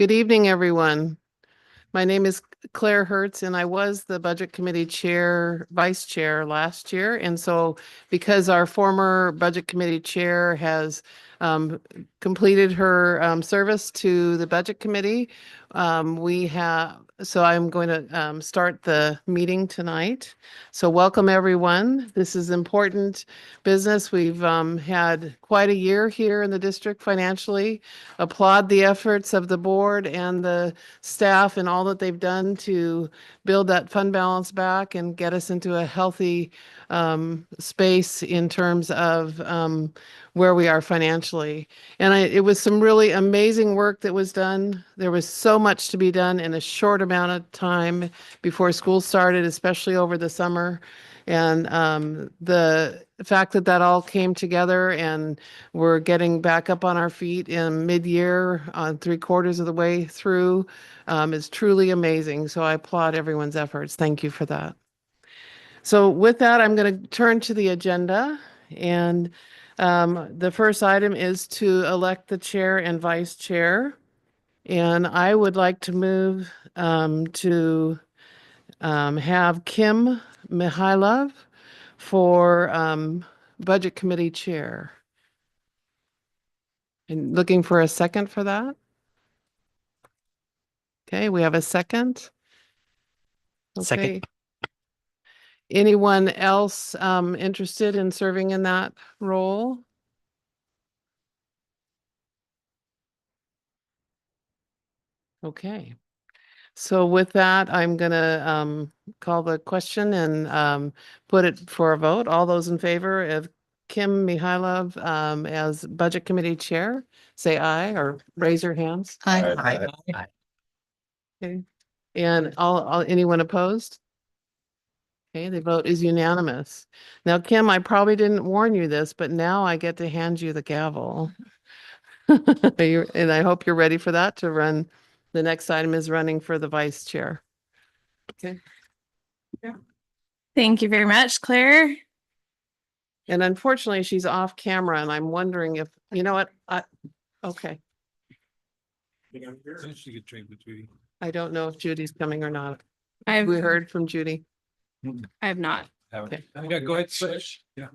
Good evening, everyone. My name is Claire Hertz, and I was the Budget Committee Vice Chair last year. And so because our former Budget Committee Chair has completed her service to the Budget Committee, so I'm going to start the meeting tonight. So welcome, everyone. This is important business. We've had quite a year here in the district financially. Applaud the efforts of the board and the staff and all that they've done to build that fund balance back and get us into a healthy space in terms of where we are financially. And it was some really amazing work that was done. There was so much to be done in a short amount of time before school started, especially over the summer. And the fact that that all came together and we're getting back up on our feet in mid-year, 3/4 of the way through, is truly amazing. So I applaud everyone's efforts. Thank you for that. So with that, I'm going to turn to the agenda. And the first item is to elect the chair and vice chair. And I would like to move to have Kim Mihailov for Budget Committee Chair. And looking for a second for that. Okay, we have a second. Okay. Second. Anyone else interested in serving in that role? Okay. So with that, I'm gonna call the question and put it for a vote. All those in favor of Kim Mihailov as Budget Committee Chair, say aye or raise your hands. Aye. Okay. And anyone opposed? Okay, the vote is unanimous. Now, Kim, I probably didn't warn you this, but now I get to hand you the gavel. And I hope you're ready for that to run. The next item is running for the vice chair. Okay. Thank you very much, Claire. And unfortunately, she's off camera and I'm wondering if, you know what, okay. I don't know if Judy's coming or not. We heard from Judy. I have not. Okay. Yeah, go ahead, switch. Yeah.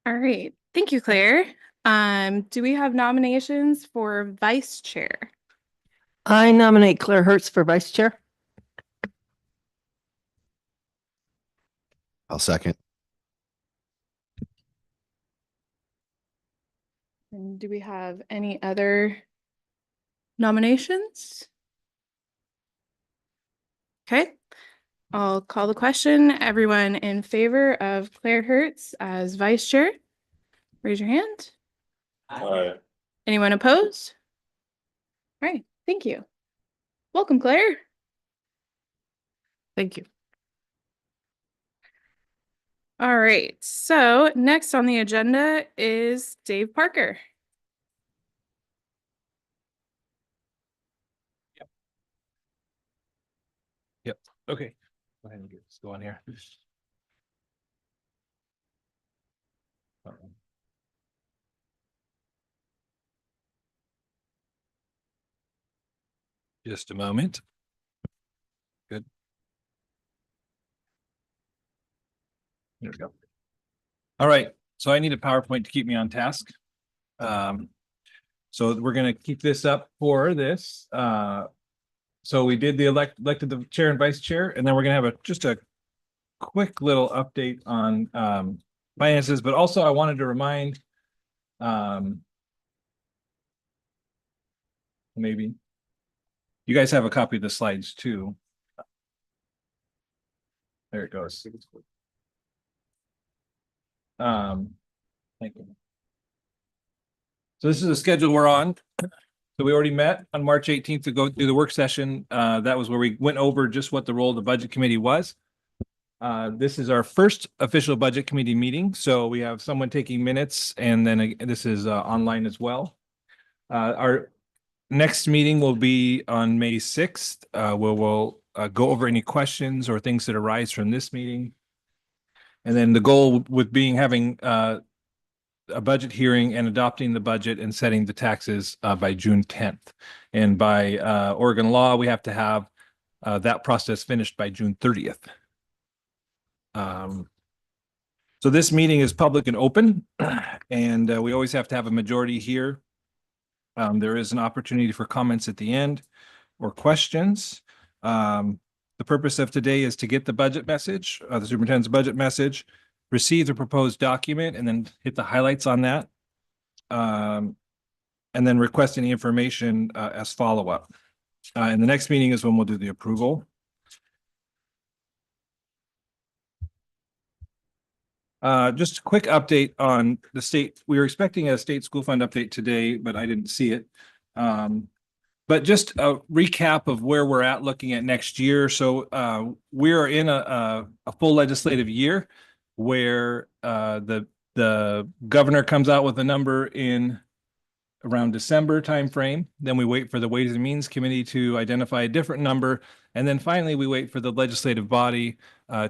All right. Thank you, Claire. Do we have nominations for vice chair? I nominate Claire Hertz for vice chair. I'll second. And do we have any other nominations? Okay. I'll call the question. Everyone in favor of Claire Hertz as vice chair, raise your hand. Aye. Anyone opposed? All right. Thank you. Welcome, Claire. Thank you. All right. So next on the agenda is Dave Parker. Yep. Okay. Go ahead and get this going here. Just a moment. Good. There we go. All right. So I need a PowerPoint to keep me on task. So we're going to keep this up for this. So we did the elected the chair and vice chair, and then we're going to have just a quick little update on finances. But also I wanted to remind maybe you guys have a copy of the slides too. There it goes. Thank you. So this is the schedule we're on. So we already met on March 18th to go do the work session. That was where we went over just what the role of the budget committee was. This is our first official budget committee meeting. So we have someone taking minutes, and then this is online as well. Our next meeting will be on May 6th. We'll go over any questions or things that arise from this meeting. And then the goal with having a budget hearing and adopting the budget and setting the taxes by June 10th. And by Oregon law, we have to have that process finished by June 30th. So this meeting is public and open, and we always have to have a majority here. There is an opportunity for comments at the end or questions. The purpose of today is to get the budget message, the superintendent's budget message, receive the proposed document, and then hit the highlights on that. And then request any information as follow-up. And the next meeting is when we'll do the approval. Just a quick update on the state. We were expecting a state school fund update today, but I didn't see it. But just a recap of where we're at looking at next year. So we are in a full legislative year where the governor comes out with a number in around December timeframe. Then we wait for the Ways and Means Committee to identify a different number. And then finally, we wait for the legislative body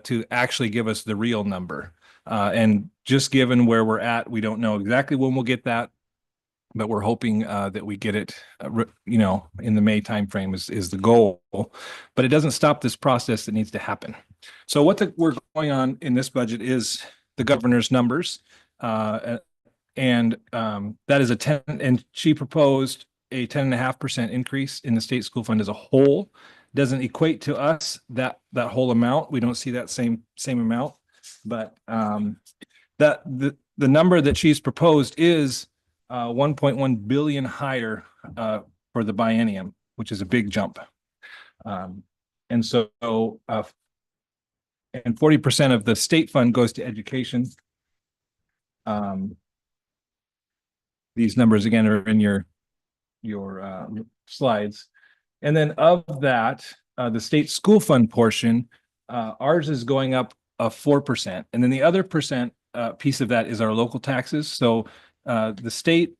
to actually give us the real number. And just given where we're at, we don't know exactly when we'll get that, but we're hoping that we get it, in the May timeframe is the goal. But it doesn't stop this process that needs to happen. So what we're going on in this budget is the governor's numbers. And that is and she proposed a 10.5% increase in the state school fund as a whole. Doesn't equate to us that whole amount. We don't see that same amount, but that the number that she's proposed is 1.1 billion higher for the biennium, which is a big jump. And so and 40% of the state fund goes to education. These numbers again are in your slides. And then of that, the state school fund portion, ours is going up 4%. And then the other percent piece of that is our local taxes. So the state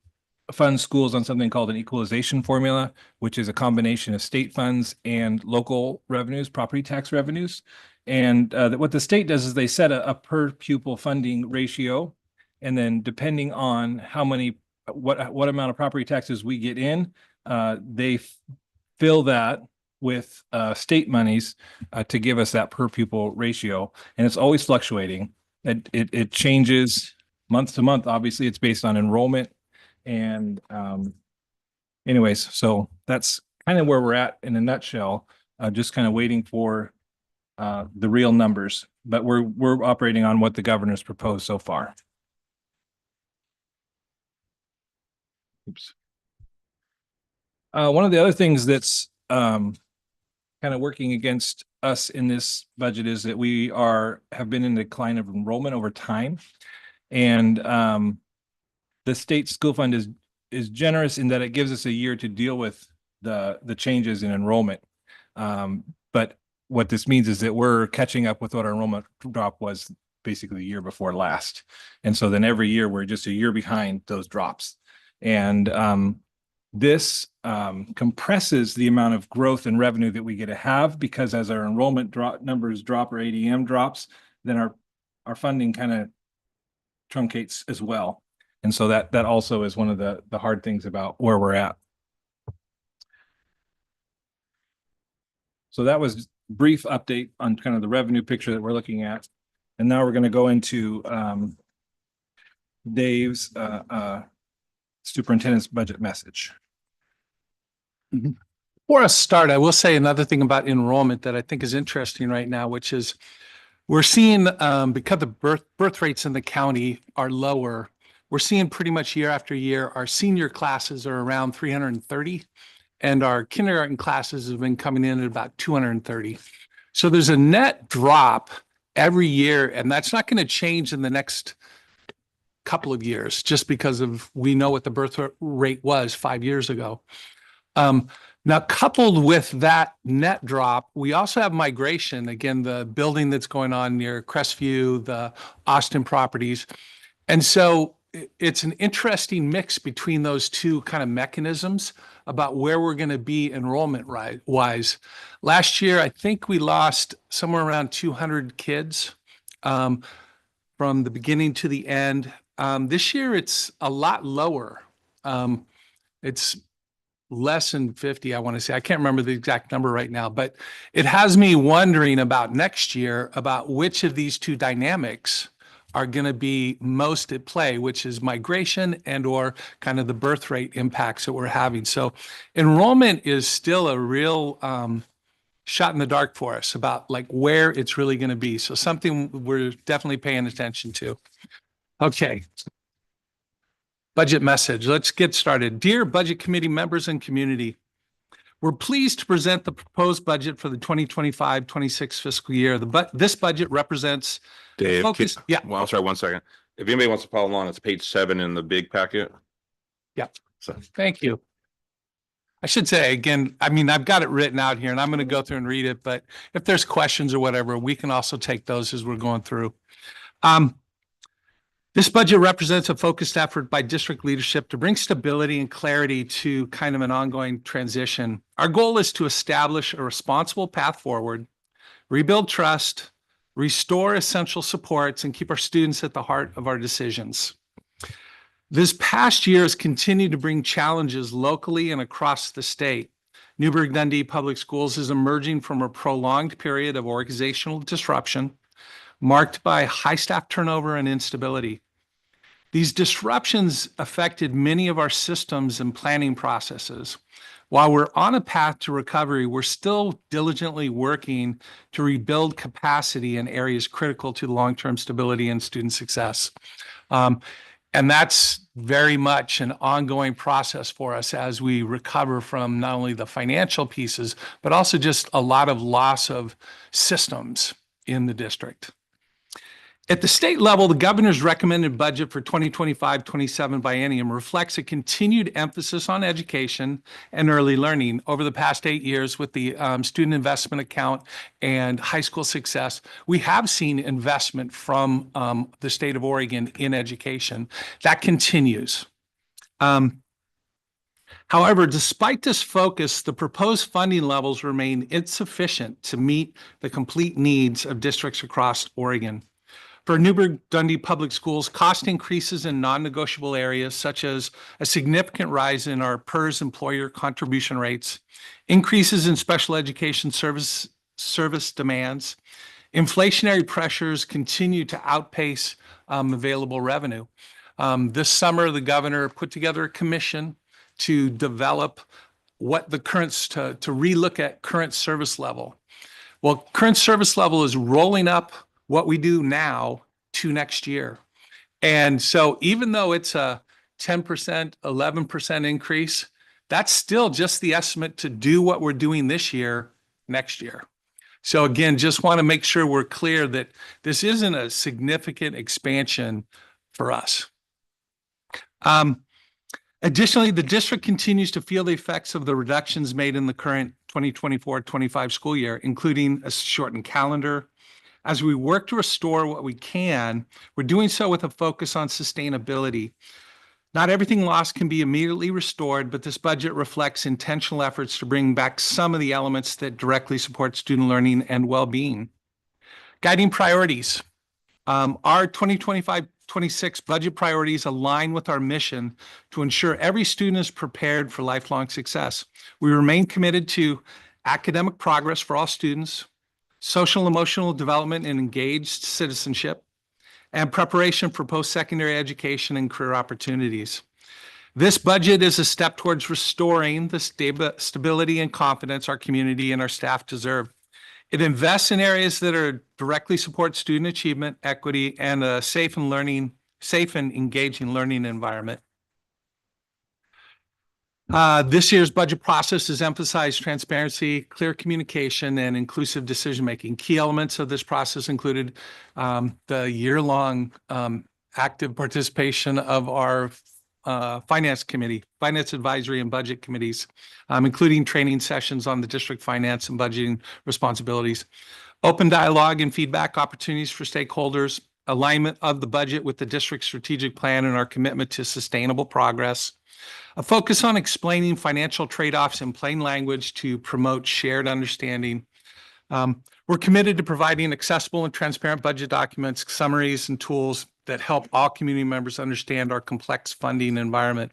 funds schools on something called an equalization formula, which is a combination of state funds and local revenues, property tax revenues. And what the state does is they set a per pupil funding ratio. And then depending on what amount of property taxes we get in, they fill that with state monies to give us that per pupil ratio. And it's always fluctuating. It changes month to month. Obviously, it's based on enrollment. And anyways, so that's kind of where we're at in a nutshell, just kind of waiting for the real numbers. But we're operating on what the governor's proposed so far. Oops. One of the other things that's kind of working against us in this budget is that we have been in decline of enrollment over time. And the state school fund is generous in that it gives us a year to deal with the changes in enrollment. But what this means is that we're catching up with what our enrollment drop was basically the year before last. And so then every year we're just a year behind those drops. And this compresses the amount of growth and revenue that we get to have, because as our enrollment numbers drop or ADM drops, then our funding kind of truncates as well. And so that also is one of the hard things about where we're at. So that was a brief update on kind of the revenue picture that we're looking at. And now we're going to go into Dave's superintendent's budget message. Before I start, I will say another thing about enrollment that I think is interesting right now, which is we're seeing because the birth rates in the county are lower, we're seeing pretty much year after year, our senior classes are around 330 and our kindergarten classes have been coming in at about 230. So there's a net drop every year, and that's not going to change in the next couple of years, just because of we know what the birth rate was 5 years ago. Now, coupled with that net drop, we also have migration. Again, the building that's going on near Crestview, the Austin properties. And so it's an interesting mix between those two kind of mechanisms about where we're going to be enrollment wise. Last year, I think we lost somewhere around 200 kids from the beginning to the end. This year, it's a lot lower. It's less than 50, I want to say. I can't remember the exact number right now, but it has me wondering about next year, about which of these two dynamics are going to be most at play, which is migration and or kind of the birth rate impacts that we're having. So enrollment is still a real shot in the dark for us about like where it's really going to be. So something we're definitely paying attention to. Okay. Budget message. Let's get started. Dear Budget Committee members and community, we're pleased to present the proposed budget for the 2025-26 fiscal year. This budget represents Dave, focus. Yeah. well, I'm sorry, 1 second. If anybody wants to follow along, it's page 7 in the big packet. Yeah. So, Thank you. I should say again, I mean, I've got it written out here and I'm going to go through and read it, but if there's questions or whatever, we can also take those as we're going through. This budget represents a focused effort by district leadership to bring stability and clarity to kind of an ongoing transition. Our goal is to establish a responsible path forward, rebuild trust, restore essential supports, and keep our students at the heart of our decisions. This past year has continued to bring challenges locally and across the state. Newburgh-Dundee Public Schools is emerging from a prolonged period of organizational disruption, marked by high staff turnover and instability. These disruptions affected many of our systems and planning processes. While we're on a path to recovery, we're still diligently working to rebuild capacity in areas critical to long-term stability and student success. And that's very much an ongoing process for us as we recover from not only the financial pieces, but also just a lot of loss of systems in the district. At the state level, the governor's recommended budget for 2025-27 biennium reflects a continued emphasis on education and early learning. Over the past 8 years with the student investment account and high school success, we have seen investment from the state of Oregon in education. That continues. However, despite this focus, the proposed funding levels remain insufficient to meet the complete needs of districts across Oregon. For Newburgh-Dundee Public Schools, cost increases in non-negotiable areas such as a significant rise in our PERS employer contribution rates, increases in special education service demands, inflationary pressures continue to outpace available revenue. This summer, the governor put together a commission to develop what the current, to relook at current service level. Well, current service level is rolling up what we do now to next year. And so even though it's a 10%, 11% increase, that's still just the estimate to do what we're doing this year, next year. So again, just want to make sure we're clear that this isn't a significant expansion for us. Additionally, the district continues to feel the effects of the reductions made in the current 2024-25 school year, including a shortened calendar. As we work to restore what we can, we're doing so with a focus on sustainability. Not everything lost can be immediately restored, but this budget reflects intentional efforts to bring back some of the elements that directly support student learning and well-being. Guiding priorities. Our 2025-26 budget priorities align with our mission to ensure every student is prepared for lifelong success. We remain committed to academic progress for all students, social and emotional development and engaged citizenship, and preparation for post-secondary education and career opportunities. This budget is a step towards restoring the stability and confidence our community and our staff deserve. It invests in areas that are directly support student achievement, equity, and a safe and engaging learning environment. This year's budget process has emphasized transparency, clear communication, and inclusive decision-making. Key elements of this process included the year-long active participation of our finance committee, finance advisory and budget committees, including training sessions on the district finance and budgeting responsibilities, open dialogue and feedback opportunities for stakeholders, alignment of the budget with the district strategic plan and our commitment to sustainable progress, a focus on explaining financial trade-offs in plain language to promote shared understanding. We're committed to providing accessible and transparent budget documents, summaries, and tools that help all community members understand our complex funding environment.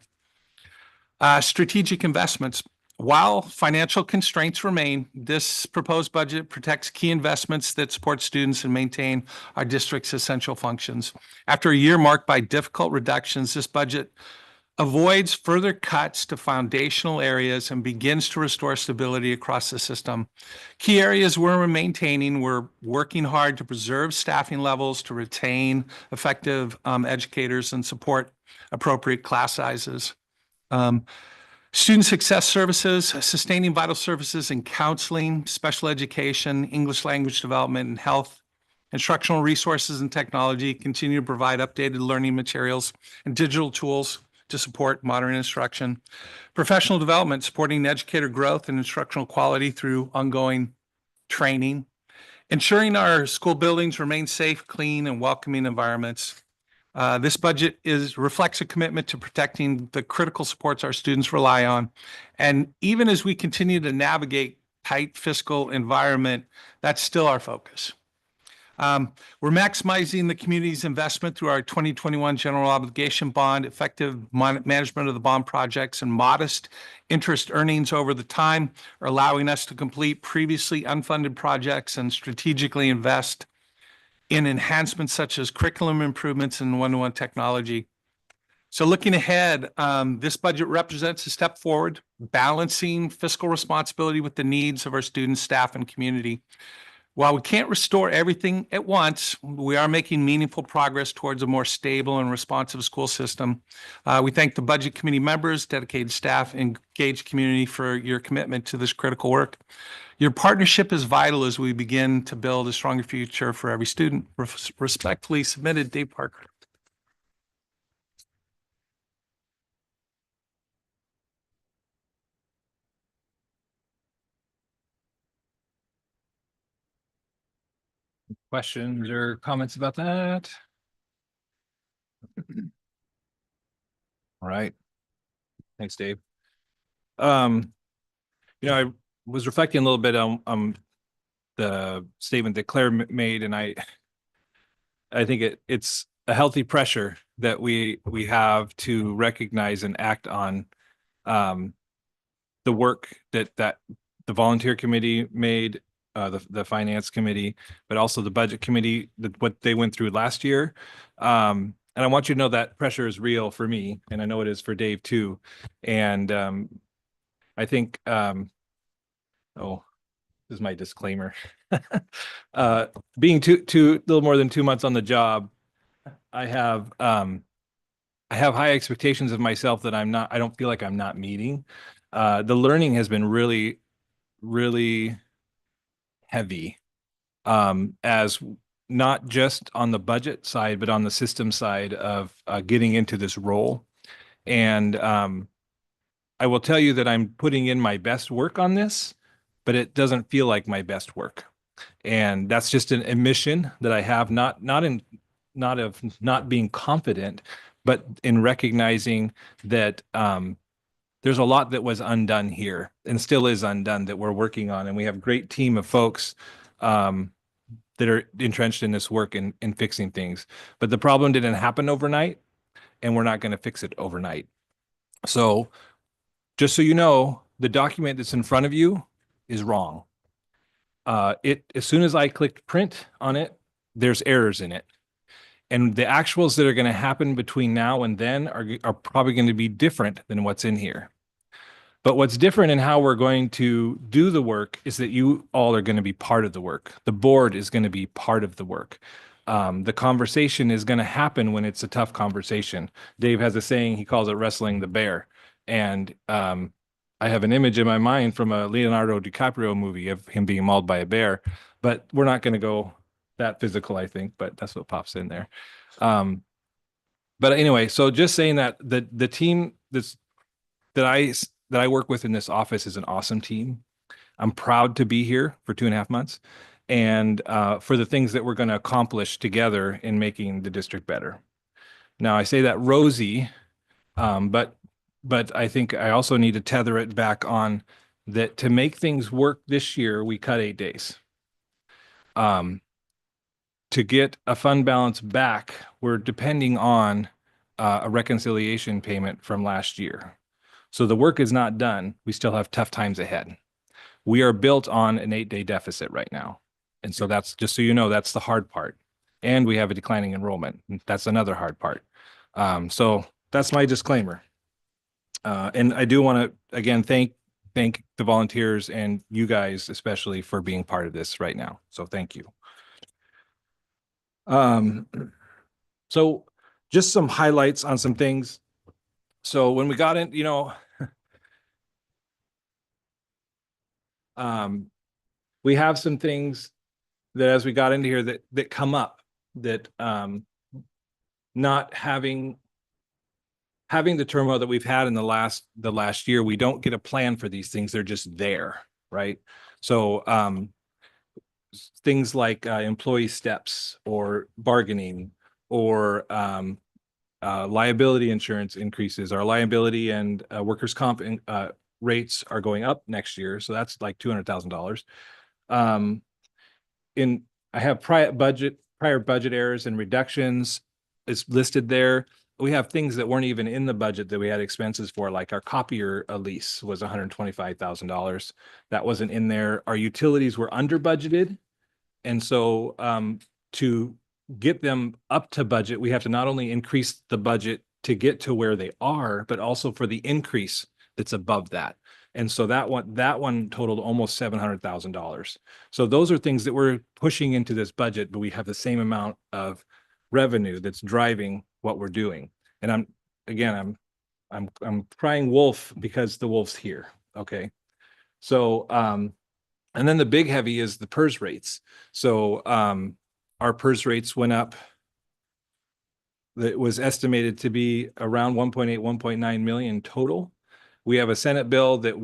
Strategic investments. While financial constraints remain, this proposed budget protects key investments that support students and maintain our district's essential functions. After a year marked by difficult reductions, this budget avoids further cuts to foundational areas and begins to restore stability across the system. Key areas we're maintaining, we're working hard to preserve staffing levels, to retain effective educators and support appropriate class sizes. Student success services, sustaining vital services in counseling, special education, English language development, and health. Instructional resources and technology continue to provide updated learning materials and digital tools to support modern instruction. Professional development, supporting educator growth and instructional quality through ongoing training. Ensuring our school buildings remain safe, clean, and welcoming environments. This budget reflects a commitment to protecting the critical supports our students rely on. And even as we continue to navigate tight fiscal environment, that's still our focus. We're maximizing the community's investment through our 2021 general obligation bond, effective management of the bond projects, and modest interest earnings over the time are allowing us to complete previously unfunded projects and strategically invest in enhancements such as curriculum improvements and one-to-one technology. So looking ahead, this budget represents a step forward, balancing fiscal responsibility with the needs of our students, staff, and community. While we can't restore everything at once, we are making meaningful progress towards a more stable and responsive school system. We thank the Budget Committee members, dedicated staff, and engaged community for your commitment to this critical work. Your partnership is vital as we begin to build a stronger future for every student. Respectfully submitted, Dave Parker. Questions or comments about that? All right. Thanks, Dave. I was reflecting a little bit on the statement that Claire made, and I think it's a healthy pressure that we have to recognize and act on the work that the volunteer committee made, the finance committee, but also the budget committee, what they went through last year. And I want you to know that pressure is real for me, and I know it is for Dave too. And I think, this is my disclaimer. Being little more than 2 months on the job, I have high expectations of myself that I don't feel like I'm not meeting. The learning has been really, really heavy, as not just on the budget side, but on the system side of getting into this role. And I will tell you that I'm putting in my best work on this, but it doesn't feel like my best work. And that's just an admission that I have, not of not being confident, but in recognizing that there's a lot that was undone here and still is undone that we're working on. And we have a great team of folks that are entrenched in this work and fixing things. But the problem didn't happen overnight, and we're not going to fix it overnight. So just so you know, the document that's in front of you is wrong. As soon as I clicked print on it, there's errors in it. And the actuals that are going to happen between now and then are probably going to be different than what's in here. But what's different in how we're going to do the work is that you all are going to be part of the work. The board is going to be part of the work. The conversation is going to happen when it's a tough conversation. Dave has a saying, he calls it wrestling the bear. And I have an image in my mind from a Leonardo DiCaprio movie of him being mauled by a bear, but we're not going to go that physical, I think, but that's what pops in there. But anyway, so just saying that the team that I work with in this office is an awesome team. I'm proud to be here for 2.5 months and for the things that we're going to accomplish together in making the district better. Now, I say that rosy, but I think I also need to tether it back on that to make things work this year, we cut 8 days. To get a fund balance back, we're depending on a reconciliation payment from last year. So the work is not done. We still have tough times ahead. We are built on an 8-day deficit right now. And so that's, just so you know, that's the hard part. And we have a declining enrollment. That's another hard part. So that's my disclaimer. And I do want to, again, thank the volunteers and you guys especially for being part of this right now. So thank you. So just some highlights on some things. So when we got in, you know, we have some things that as we got into here that come up that not having the turmoil that we've had in the last year, we don't get a plan for these things. They're just there, right? So things like employee steps or bargaining or liability insurance increases. Our liability and workers' comp rates are going up next year. So that's like $200,000. I have prior budget errors and reductions. It's listed there. We have things that weren't even in the budget that we had expenses for, like our copier lease was $125,000. That wasn't in there. Our utilities were under budgeted. And so to get them up to budget, we have to not only increase the budget to get to where they are, but also for the increase that's above that. And so that one totaled almost $700,000. So those are things that we're pushing into this budget, but we have the same amount of revenue that's driving what we're doing. And I'm crying wolf because the wolf's here. Okay. So and then the big heavy is the PERS rates. So our PERS rates went up. That was estimated to be around 1.8, 1.9 million total. We have a Senate bill that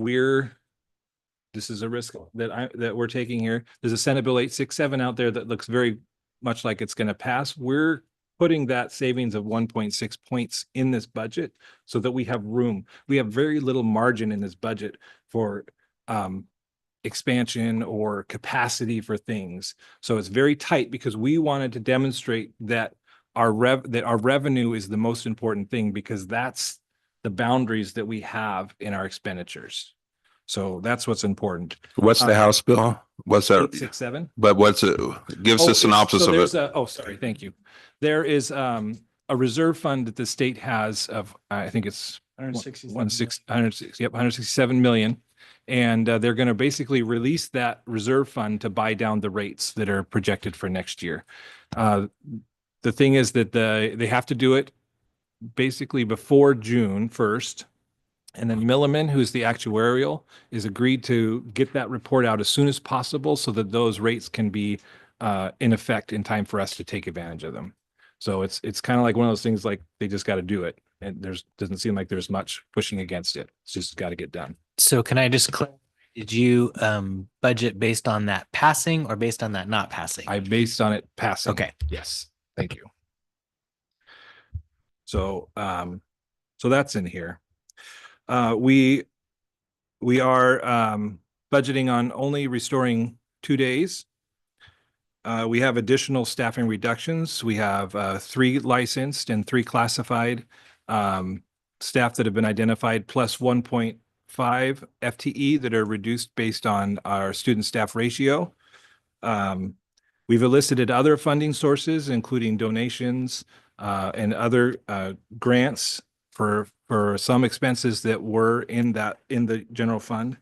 this is a risk that we're taking here. There's a Senate bill 867 out there that looks very much like it's going to pass. We're putting that savings of 1.6 points in this budget so that we have room. We have very little margin in this budget for expansion or capacity for things. So it's very tight because we wanted to demonstrate that our revenue is the most important thing, because that's the boundaries that we have in our expenditures. So that's what's important. What's the House bill? What's that? 867. But what's it? Give us a synopsis of it. Sorry. Thank you. There is a reserve fund that the state has of, I think it's 167 million. And they're going to basically release that reserve fund to buy down the rates that are projected for next year. The thing is that they have to do it basically before June 1st. And then Milliman, who's the actuarial, is agreed to get that report out as soon as possible so that those rates can be in effect in time for us to take advantage of them. So it's kind of like one of those things, like they just got to do it. And doesn't seem like there's much pushing against it. It's just got to get done. So can I just clarify, did you budget based on that passing or based on that not passing? I based on it passing. Okay. Yes. Thank you. So so that's in here. We are budgeting on only restoring 2 days. We have additional staffing reductions. We have 3 licensed and 3 classified staff that have been identified, plus 1.5 FTE that are reduced based on our student staff ratio. We've elicited other funding sources, including donations and other grants for some expenses that were in the general fund.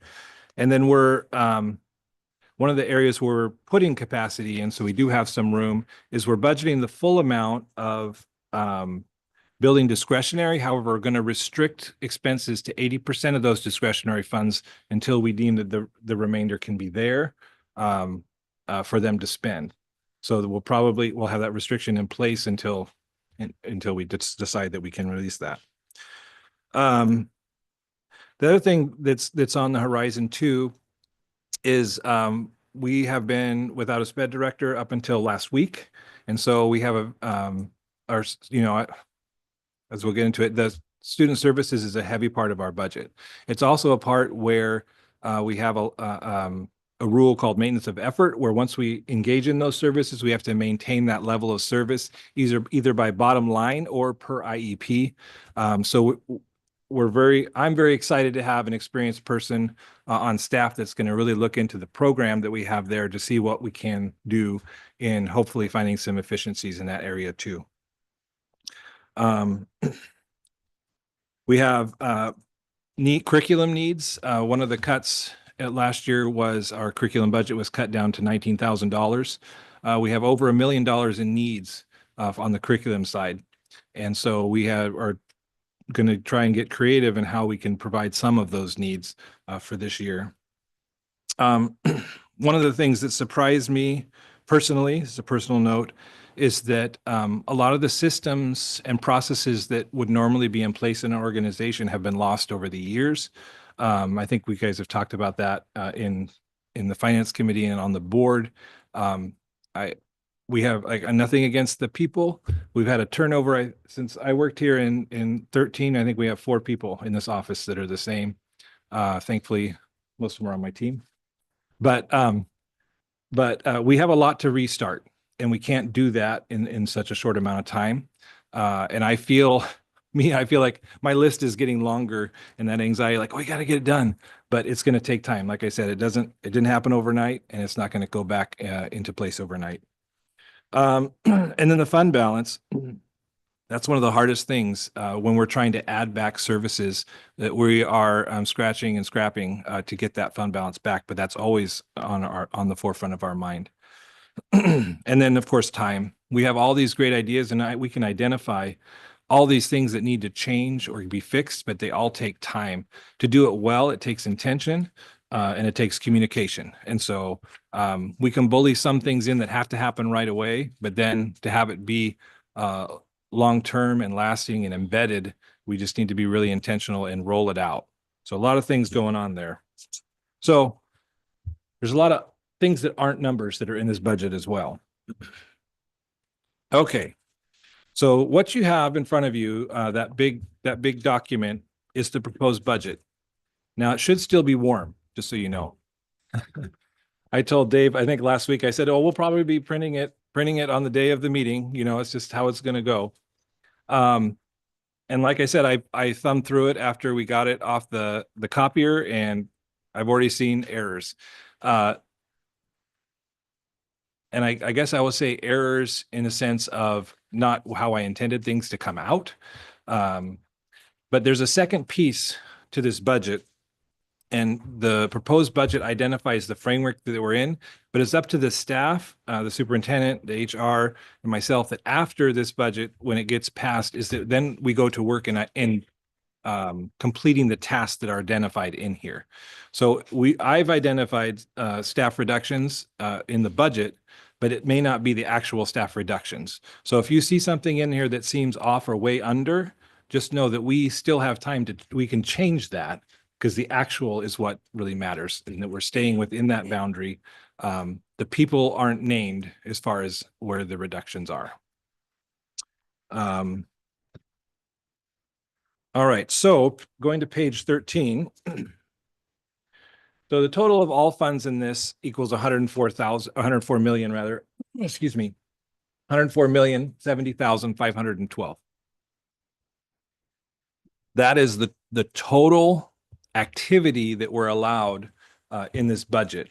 And then we're one of the areas where we're putting capacity in, so we do have some room, is we're budgeting the full amount of building discretionary. However, we're going to restrict expenses to 80% of those discretionary funds until we deem that the remainder can be there for them to spend. So we'll have that restriction in place until we decide that we can release that. The other thing that's on the horizon too is we have been without a SPED director up until last week. And so we have as we'll get into it, the student services is a heavy part of our budget. It's also a part where we have a rule called maintenance of effort, where once we engage in those services, we have to maintain that level of service either by bottom line or per IEP. So I'm very excited to have an experienced person on staff that's going to really look into the program that we have there to see what we can do in hopefully finding some efficiencies in that area too. We have neat curriculum needs. One of the cuts last year was our curriculum budget was cut down to $19,000. We have over $1 million in needs on the curriculum side. And so we are going to try and get creative in how we can provide some of those needs for this year. One of the things that surprised me personally, as a personal note, is that a lot of the systems and processes that would normally be in place in an organization have been lost over the years. I think we guys have talked about that in the finance committee and on the board. We have nothing against the people. We've had a turnover since I worked here in 13. I think we have 4 people in this office that are the same. Thankfully, most of them are on my team. But we have a lot to restart, and we can't do that in such a short amount of time. And I feel like my list is getting longer, and that anxiety, like, oh, we got to get it done. But it's going to take time. Like I said, it didn't happen overnight, and it's not going to go back into place overnight. And then the fund balance, that's one of the hardest things when we're trying to add back services that we are scratching and scrapping to get that fund balance back. But that's always on the forefront of our mind. And then, of course, time. We have all these great ideas, and we can identify all these things that need to change or be fixed, but they all take time. To do it well, it takes intention. And it takes communication. And so we can bully some things in that have to happen right away, but then to have it be long-term and lasting and embedded, we just need to be really intentional and roll it out. So a lot of things going on there. So there's a lot of things that aren't numbers that are in this budget as well. Okay. So what you have in front of you, that big document, is the proposed budget. Now it should still be warm, just so you know. I told Dave, I think last week, I said, oh, we'll probably be printing it on the day of the meeting. It's just how it's going to go. And like I said, I thumbed through it after we got it off the copier, and I've already seen errors. And I guess I will say errors in the sense of not how I intended things to come out. But there's a second piece to this budget. And the proposed budget identifies the framework that we're in, but it's up to the staff, the superintendent, the HR, and myself, that after this budget, when it gets passed, is that then we go to work in completing the tasks that are identified in here. So I've identified staff reductions in the budget, but it may not be the actual staff reductions. So if you see something in here that seems off or way under, just know that we still have time we can change that, because the actual is what really matters, and that we're staying within that boundary. The people aren't named as far as where the reductions are. All right, so going to page 13. So the total of all funds in this equals 104 million rather, excuse me, 104,070,512. That is the total activity that we're allowed in this budget.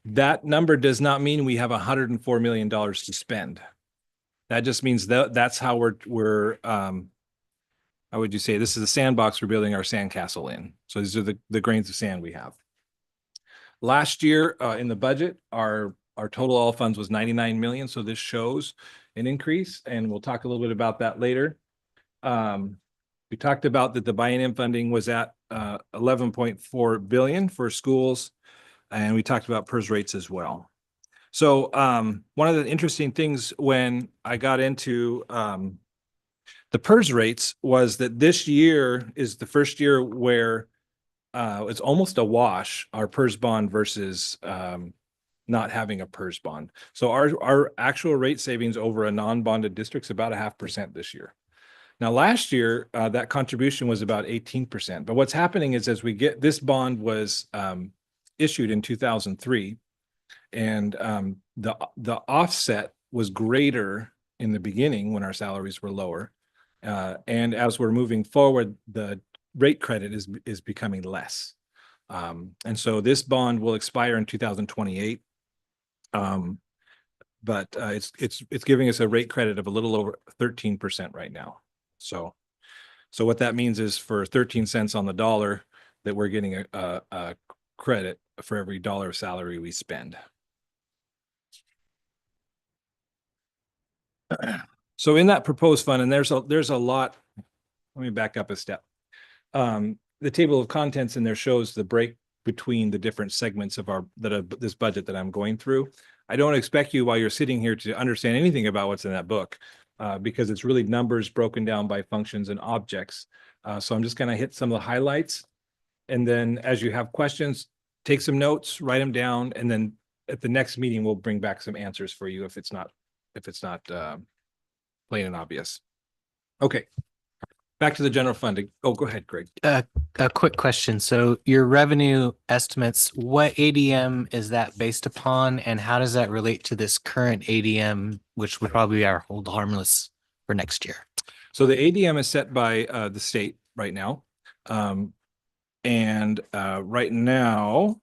That number does not mean we have $104 million to spend. That just means that's how we're how would you say, this is the sandbox we're building our sandcastle in. So these are the grains of sand we have. Last year in the budget, our total all funds was 99 million. So this shows an increase, and we'll talk a little bit about that later. We talked about that the buy-in funding was at 11.4 billion for schools, and we talked about PERS rates as well. So one of the interesting things when I got into the PERS rates was that this year is the first year where it's almost a wash, our PERS bond versus not having a PERS bond. So our actual rate savings over a non-bonded district is about 0.5% this year. Now, last year, that contribution was about 18%. But what's happening is as we get, this bond was issued in 2003, and the offset was greater in the beginning when our salaries were lower. And as we're moving forward, the rate credit is becoming less. And so this bond will expire in 2028. But it's giving us a rate credit of a little over 13% right now. So what that means is for 13 cents on the dollar that we're getting a credit for every dollar of salary we spend. So in that proposed fund, and there's a lot, let me back up a step. The table of contents in there shows the break between the different segments of this budget that I'm going through. I don't expect you while you're sitting here to understand anything about what's in that book. Because it's really numbers broken down by functions and objects. So I'm just going to hit some of the highlights. And then as you have questions, take some notes, write them down. And then at the next meeting, we'll bring back some answers for you if it's not plain and obvious. Okay. Back to the general fund. Oh, go ahead, Greg. A quick question. So your revenue estimates, what ADM is that based upon, and how does that relate to this current ADM, which would probably be our hold harmless for next year? So the ADM is set by the state right now. And right now,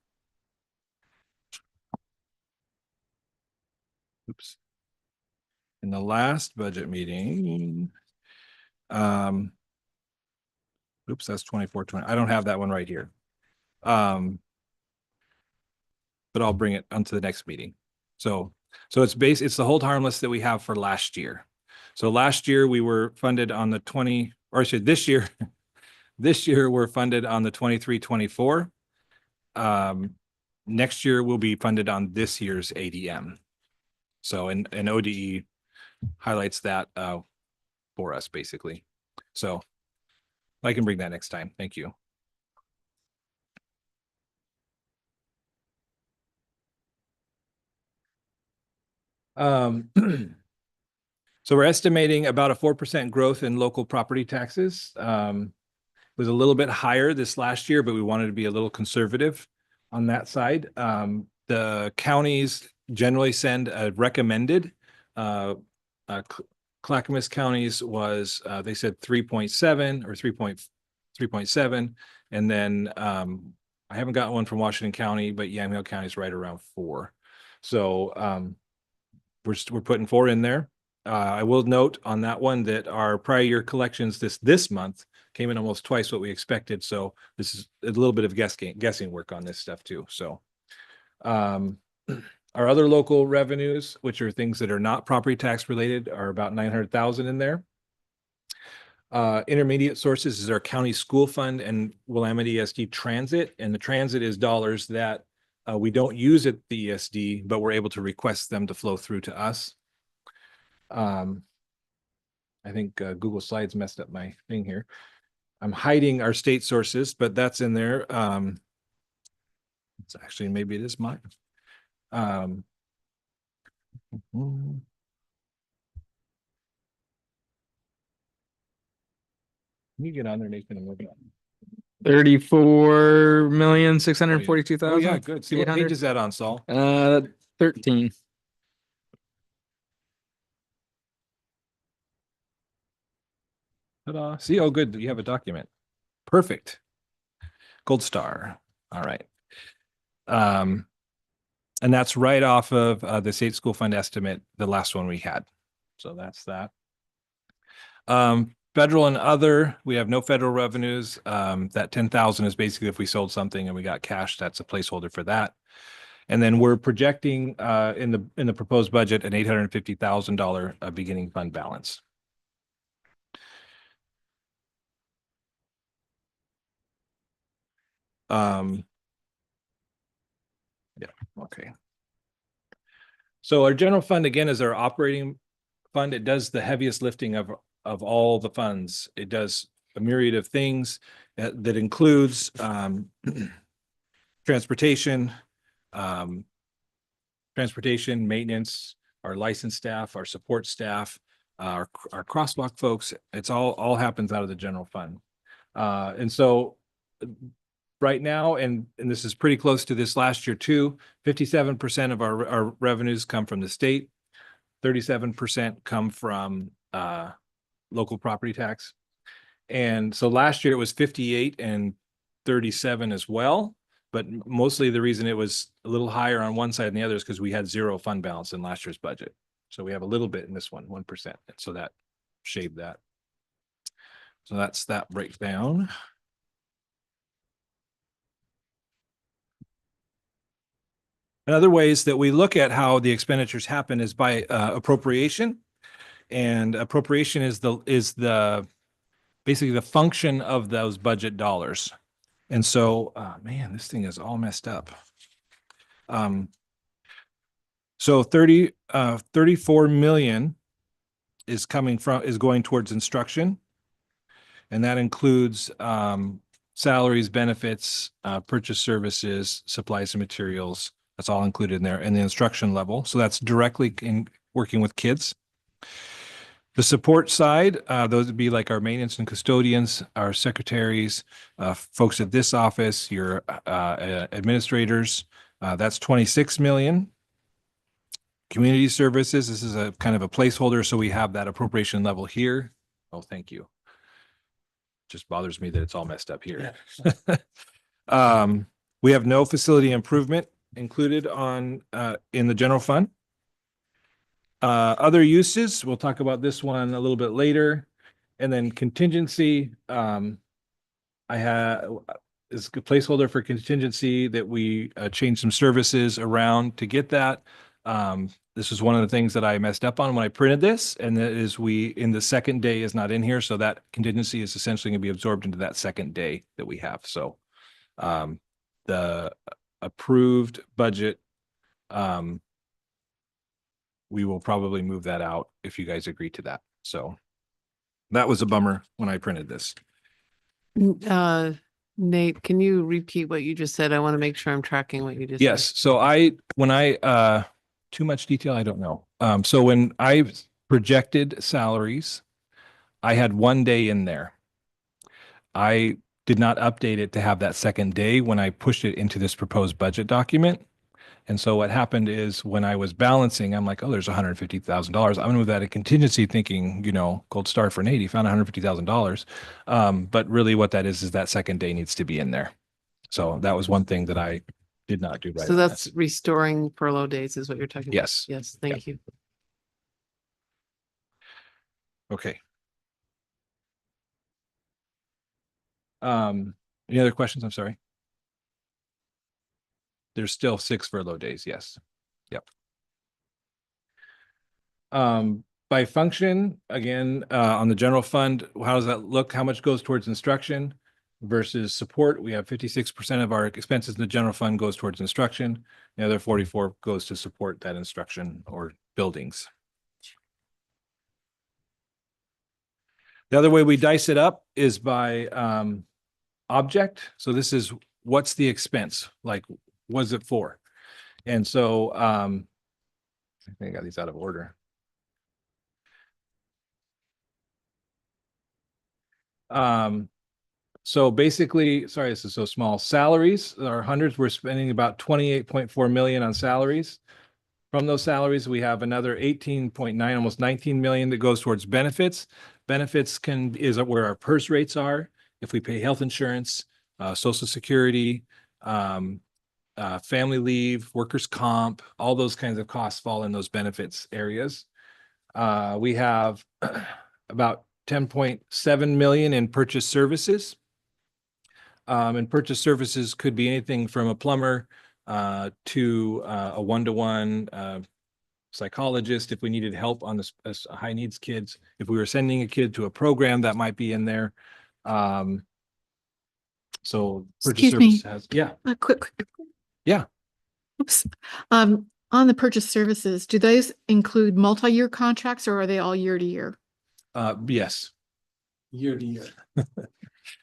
oops, in the last budget meeting, oops, that's 24-20. I don't have that one right here. But I'll bring it onto the next meeting. So it's the hold harmless that we have for last year. So last year we were funded on the this year we're funded on the 23-24. Next year we'll be funded on this year's ADM. So and ODE highlights that for us basically. So I can bring that next time. Thank you. So we're estimating about a 4% growth in local property taxes. It was a little bit higher this last year, but we wanted to be a little conservative on that side. The counties generally send a recommended. Clackamas counties was, they said 3.7 or 3.7. And then I haven't gotten one from Washington County, but Yamhill County is right around 4. So we're putting 4 in there. I will note on that one that our prior year collections this month came in almost twice what we expected. So this is a little bit of guessing work on this stuff too. So our other local revenues, which are things that are not property tax related, are about 900,000 in there. Intermediate sources is our county school fund and Willamette ESD transit. And the transit is dollars that we don't use at the ESD, but we're able to request them to flow through to us. I think Google Slides messed up my thing here. I'm hiding our state sources, but that's in there. It's actually, maybe it is mine. Can you get on there, Nathan, and look it up? 34,642,000. Oh yeah, good. See what page is that on, Saul? 13. Ta-da. See, oh good, you have a document. Perfect. Gold star. All right. And that's right off of the state school fund estimate, the last one we had. So that's that. Federal and other, we have no federal revenues. That 10,000 is basically if we sold something and we got cash, that's a placeholder for that. And then we're projecting in the proposed budget an $850,000 beginning fund balance. Yeah, okay. So our general fund, again, is our operating fund. It does the heaviest lifting of all the funds. It does a myriad of things that includes transportation, maintenance, our licensed staff, our support staff, our crosswalk folks. It's all happens out of the general fund. And so right now, and this is pretty close to this last year too, 57% of our revenues come from the state, 37% come from local property tax. And so last year it was 58 and 37 as well. But mostly the reason it was a little higher on one side and the other is because we had zero fund balance in last year's budget. So we have a little bit in this one, 1%. And so that shaved that. So that's that breakdown. And other ways that we look at how the expenditures happen is by appropriation. And appropriation is the basically the function of those budget dollars. And so, man, this thing is all messed up. So 34 million is going towards instruction. And that includes salaries, benefits, purchase services, supplies and materials. That's all included in there, and the instruction level. So that's directly in working with kids. The support side, those would be like our maintenance and custodians, our secretaries, folks at this office, your administrators. That's 26 million. Community services, this is a kind of a placeholder, so we have that appropriation level here. Oh, thank you. Just bothers me that it's all messed up here. Yeah. We have no facility improvement included on in the general fund. Other uses, we'll talk about this one a little bit later. And then contingency, I have is a placeholder for contingency that we changed some services around to get that. This is one of the things that I messed up on when I printed this, and that is in the second day is not in here. So that contingency is essentially going to be absorbed into that second day that we have. So the approved budget, we will probably move that out if you guys agree to that. So that was a bummer when I printed this. Nate, can you repeat what you just said? I want to make sure I'm tracking what you just said. Yes. So too much detail, I don't know. So when I projected salaries, I had one day in there. I did not update it to have that second day when I pushed it into this proposed budget document. And so what happened is when I was balancing, I'm like, oh, there's $150,000. I'm going to move that in contingency thinking, gold star for Nate, he found $150,000. But really what that is that second day needs to be in there. So that was one thing that I did not do right. So that's restoring furlough days is what you're talking about? Yes. Yes, thank you. Okay. Any other questions? I'm sorry. There's still 6 furlough days. Yes. Yep. By function, again, on the general fund, how does that look? How much goes towards instruction versus support? We have 56% of our expenses in the general fund goes towards instruction. The other 44 goes to support that instruction or buildings. The other way we dice it up is by object. So this is what's the expense? Like, was it for? And so I think I got these out of order. So basically, sorry, this is so small. Salaries are hundreds. We're spending about 28.4 million on salaries. From those salaries, we have another 18.9, almost 19 million that goes towards benefits. Benefits is where our PERS rates are. If we pay health insurance, Social Security, family leave, workers' comp, all those kinds of costs fall in those benefits areas. We have about 10.7 million in purchase services. And purchase services could be anything from a plumber to a one-to-one psychologist if we needed help on this high needs kids. If we were sending a kid to a program, that might be in there. So purchase Excuse me. service has, yeah, Quick. Yeah. Oops. On the purchase services, do those include multi-year contracts or are they all year to year? yes. Year to year.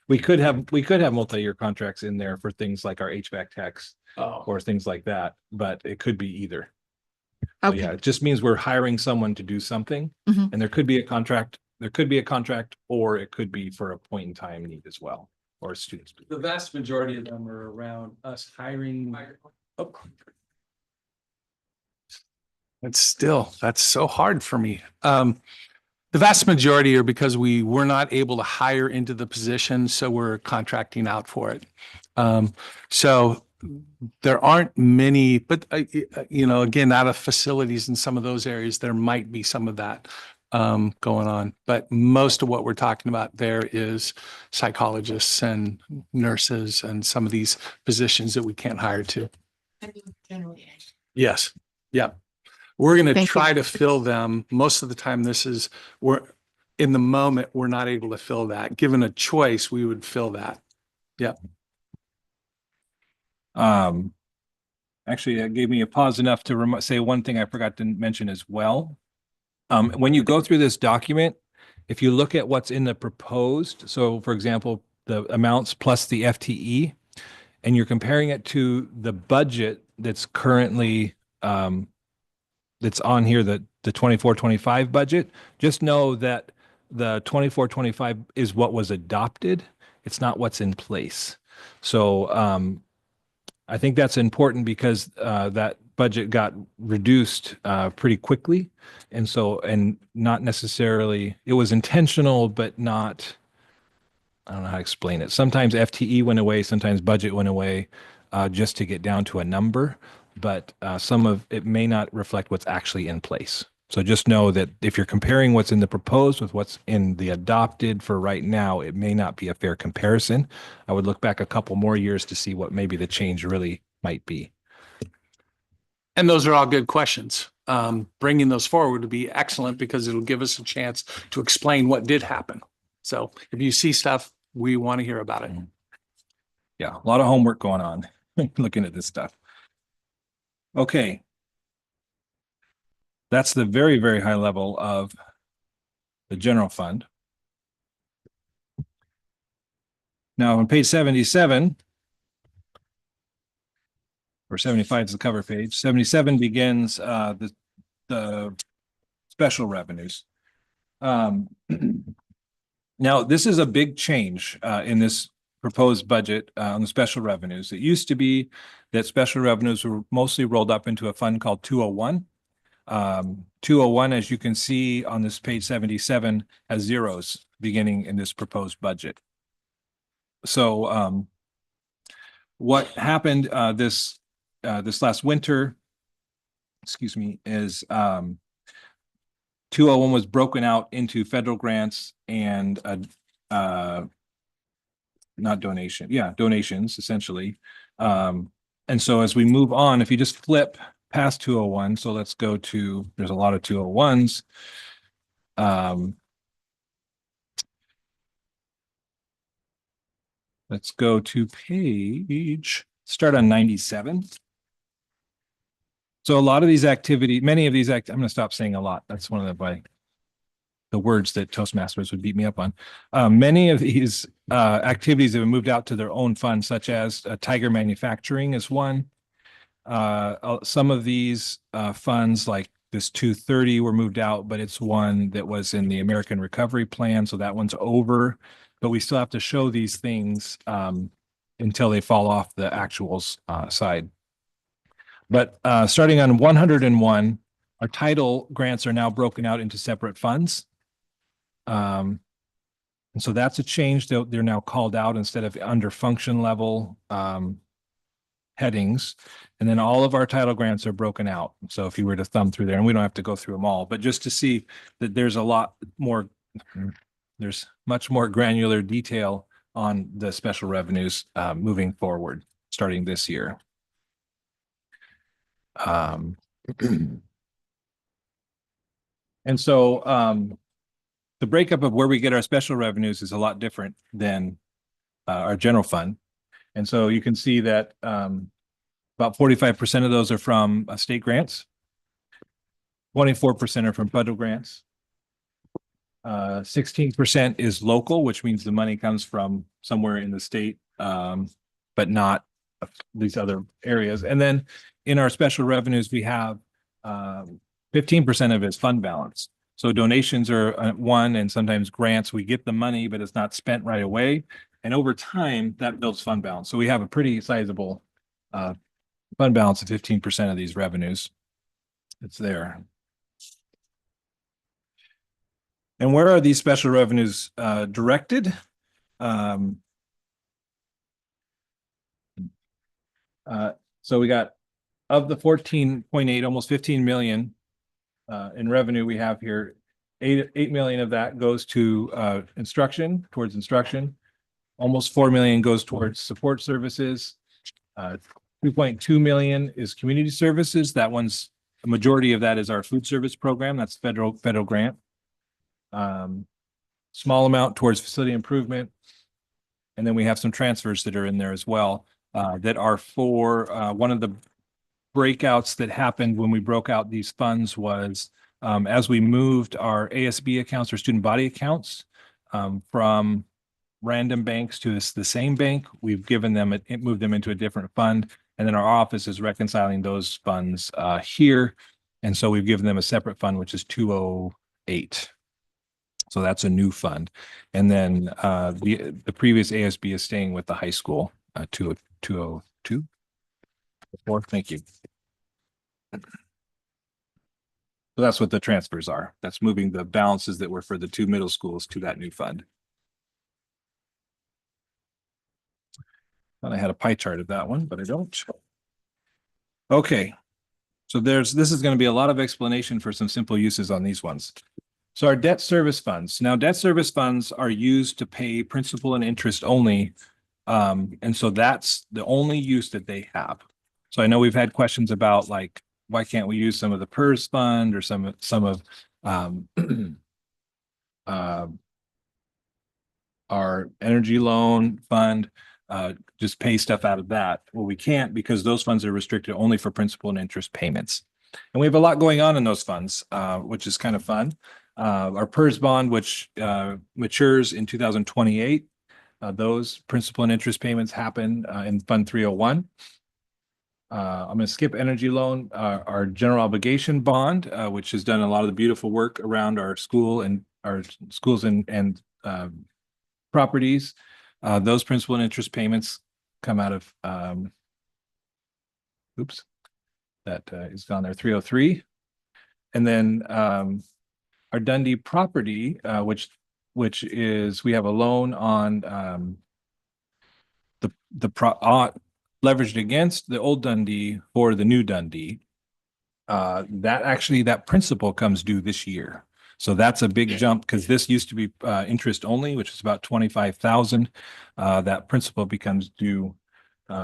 We could have multi-year contracts in there for things like our HVAC techs Oh, or things like that, but it could be either. So yeah, Okay. it just means we're hiring someone to do something, Mhm. and there could be a contract, or it could be for a point in time need as well, or students. the vast majority of them are around us hiring. Oh. That's so hard for me. The vast majority are because we were not able to hire into the position, so we're contracting out for it. So there aren't many, but again, out of facilities in some of those areas, there might be some of that going on. But most of what we're talking about there is psychologists and nurses and some of these positions that we can't hire to. Yes. Yeah. We're going to Thank you. try to fill them. Most of the time, we're in the moment, we're not able to fill that. Given a choice, we would fill that. Yeah. Actually, that gave me a pause enough to say one thing I forgot to mention as well. When you go through this document, if you look at what's in the proposed, so for example, the amounts plus the FTE, and you're comparing it to the budget that's currently that's on here, the 24-25 budget, just know that the 24-25 is what was adopted. It's not what's in place. So I think that's important because that budget got reduced pretty quickly. And not necessarily, it was intentional, but not, I don't know how to explain it. Sometimes FTE went away, sometimes budget went away just to get down to a number, but some of it may not reflect what's actually in place. So just know that if you're comparing what's in the proposed with what's in the adopted for right now, it may not be a fair comparison. I would look back a couple more years to see what maybe the change really might be. And those are all good questions. Bringing those forward would be excellent because it'll give us a chance to explain what did happen. So if you see stuff, we want to hear about it. Yeah, a lot of homework going on looking at this stuff. Okay. That's the very, very high level of the general fund. Now on page 77, or 75 is the cover page, 77 begins the special revenues. Now, this is a big change in this proposed budget on the special revenues. It used to be that special revenues were mostly rolled up into a fund called 201. 201, as you can see on this page 77, has zeros beginning in this proposed budget. So what happened this last winter, excuse me, is 201 was broken out into federal grants and not donation. Yeah, donations essentially. And so as we move on, if you just flip past 201, so let's go to, there's a lot of 201s. Let's go to start on 97. So a lot of these activities, many of these I'm going to stop saying a lot. That's one of the words that Toastmasters would beat me up on. Many of these activities have been moved out to their own funds, such as Tiger Manufacturing is one. Some of these funds, like this 230, were moved out, but it's one that was in the American Recovery Plan, so that one's over. But we still have to show these things until they fall off the actuals side. But starting on 101, our title grants are now broken out into separate funds. And so that's a change. They're now called out instead of under function level headings. And then all of our title grants are broken out. So if you were to thumb through there, and we don't have to go through them all, but just to see that there's a lot more, there's much more granular detail on the special revenues moving forward, starting this year. And so the breakup of where we get our special revenues is a lot different than our general fund. And so you can see that about 45% of those are from state grants. 24% are from federal grants. 16% is local, which means the money comes from somewhere in the state, but not these other areas. And then in our special revenues, we have 15% of it is fund balance. So donations are one, and sometimes grants, we get the money, but it's not spent right away. And over time, that builds fund balance. So we have a pretty sizable fund balance of 15% of these revenues. It's there. And where are these special revenues directed? So we got, of the 14.8, almost 15 million in revenue we have here, 8 million of that goes to instruction, towards instruction. Almost 4 million goes towards support services. 2.2 million is community services. That one's, a majority of that is our food service program. That's federal grant. Small amount towards facility improvement. And then we have some transfers that are in there as well, that are for, one of the breakouts that happened when we broke out these funds was, as we moved our ASB accounts or student body accounts, from random banks to the same bank, we've given them, it moved them into a different fund. And then our office is reconciling those funds, here. And so we've given them a separate fund, which is 208. So that's a new fund. And then the previous ASB is staying with the high school, 202. Thank you. So that's what the transfers are. That's moving the balances that were for the 2 middle schools to that new fund. Thought I had a pie chart of that one, but I don't. Okay. So this is going to be a lot of explanation for some simple uses on these ones. So our debt service funds. Now, debt service funds are used to pay principal and interest only. And so that's the only use that they have. So I know we've had questions about, like, why can't we use some of the PERS fund or some of our energy loan fund, just pay stuff out of that? Well, we can't, because those funds are restricted only for principal and interest payments. And we have a lot going on in those funds, which is kind of fun. Our PERS bond, which matures in 2028, those principal and interest payments happen in Fund 301. I'm going to skip energy loan, our general obligation bond, which has done a lot of the beautiful work around our school and our schools and properties. Those principal and interest payments come out of, that is gone there, 303. And then our Dundee property, which is, we have a loan on leveraged against the old Dundee for the new Dundee. That principal comes due this year. So that's a big jump, because this used to be interest only, which is about 25,000. That principal becomes due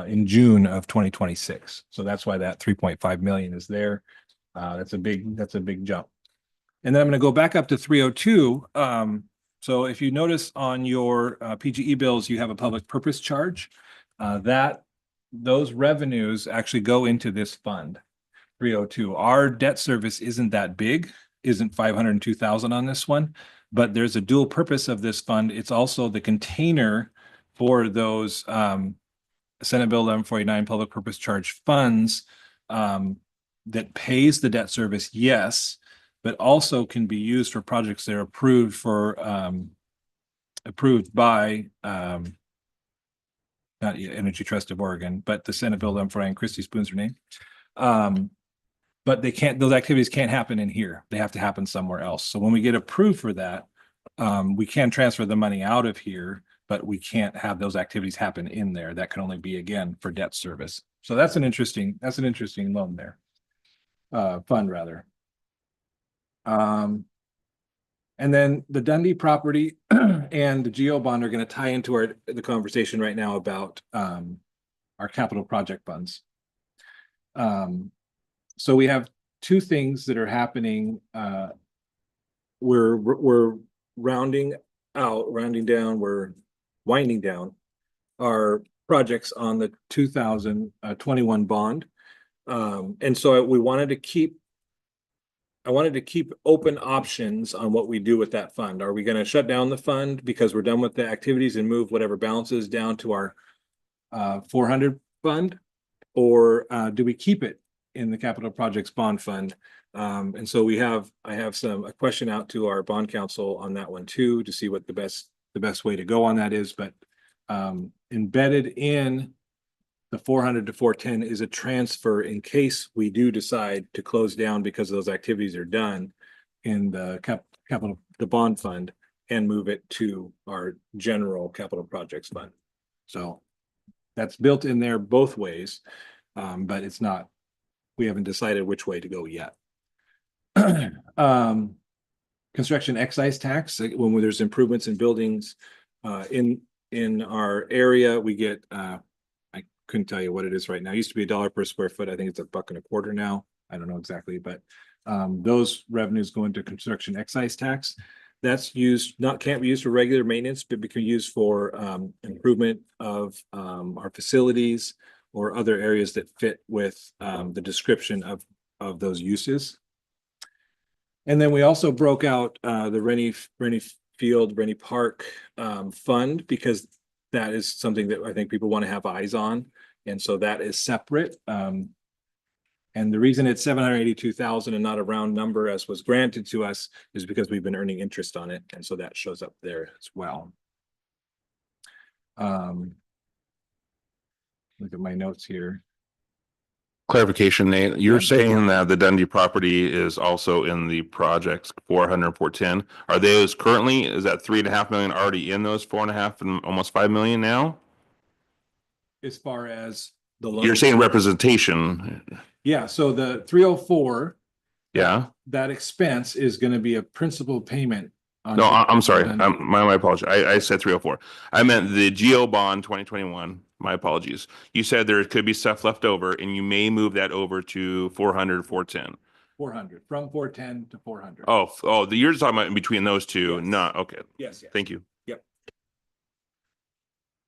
in June of 2026. So that's why that 3.5 million is there. That's a big jump. And then I'm going to go back up to 302. So if you notice on your PGE bills, you have a public purpose charge. Those revenues actually go into this fund, 302. Our debt service isn't that big, isn't 502,000 on this one, but there's a dual purpose of this fund. It's also the container for those Senate Bill 1149 public purpose charge funds that pays the debt service, yes, but also can be used for projects that are approved by not Energy Trust of Oregon, but the Senate Bill 1149, Christy Spoon's her name. But those activities can't happen in here. They have to happen somewhere else. So when we get approved for that, we can transfer the money out of here, but we can't have those activities happen in there. That can only be, again, for debt service. So that's an interesting loan there. Fund rather. And then the Dundee property and the Geo bond are going to tie into the conversation right now about our capital project funds. So we have two things that are happening. We're rounding down, we're winding down our projects on the 2021 bond. And so I wanted to keep open options on what we do with that fund. Are we going to shut down the fund because we're done with the activities and move whatever balances down to our 400 fund? Or do we keep it in the capital projects bond fund? And so I have a question out to our bond counsel on that one too, to see what the best way to go on that is. But embedded in the 400 to 410 is a transfer in case we do decide to close down because those activities are done in the the bond fund, and move it to our general capital projects fund. So that's built in there both ways, but it's not, we haven't decided which way to go yet. Construction excise tax, when there's improvements in buildings in our area, we get I couldn't tell you what it is right now. It used to be $1 per square foot. I think it's $1.25 now. I don't know exactly, but those revenues go into construction excise tax. That's can't be used for regular maintenance, but can be used for improvement of our facilities or other areas that fit with the description of those uses. And then we also broke out the Rennie Park fund, because that is something that I think people want to have eyes on. And so that is separate. And the reason it's 782,000 and not a round number as was granted to us is because we've been earning interest on it. And so that shows up there as well. Look at my notes here. Clarification, Nate, you're saying that the Dundee property is also in the projects 400, 410. Are those currently, is that 3.5 million already in those 4.5 and almost 5 million now? As far as the loan, You're saying representation. yeah. So the 304, Yeah. that expense is going to be a principal payment. No, I'm sorry. My apologies. I said 304. I meant the Geo Bond 2021. My apologies. You said there could be stuff left over, and you may move that over to 400, 410. 400, from 410 to 400. Oh, you're talking about in between those two. Yes. Not okay. Yes. Thank you. Yep.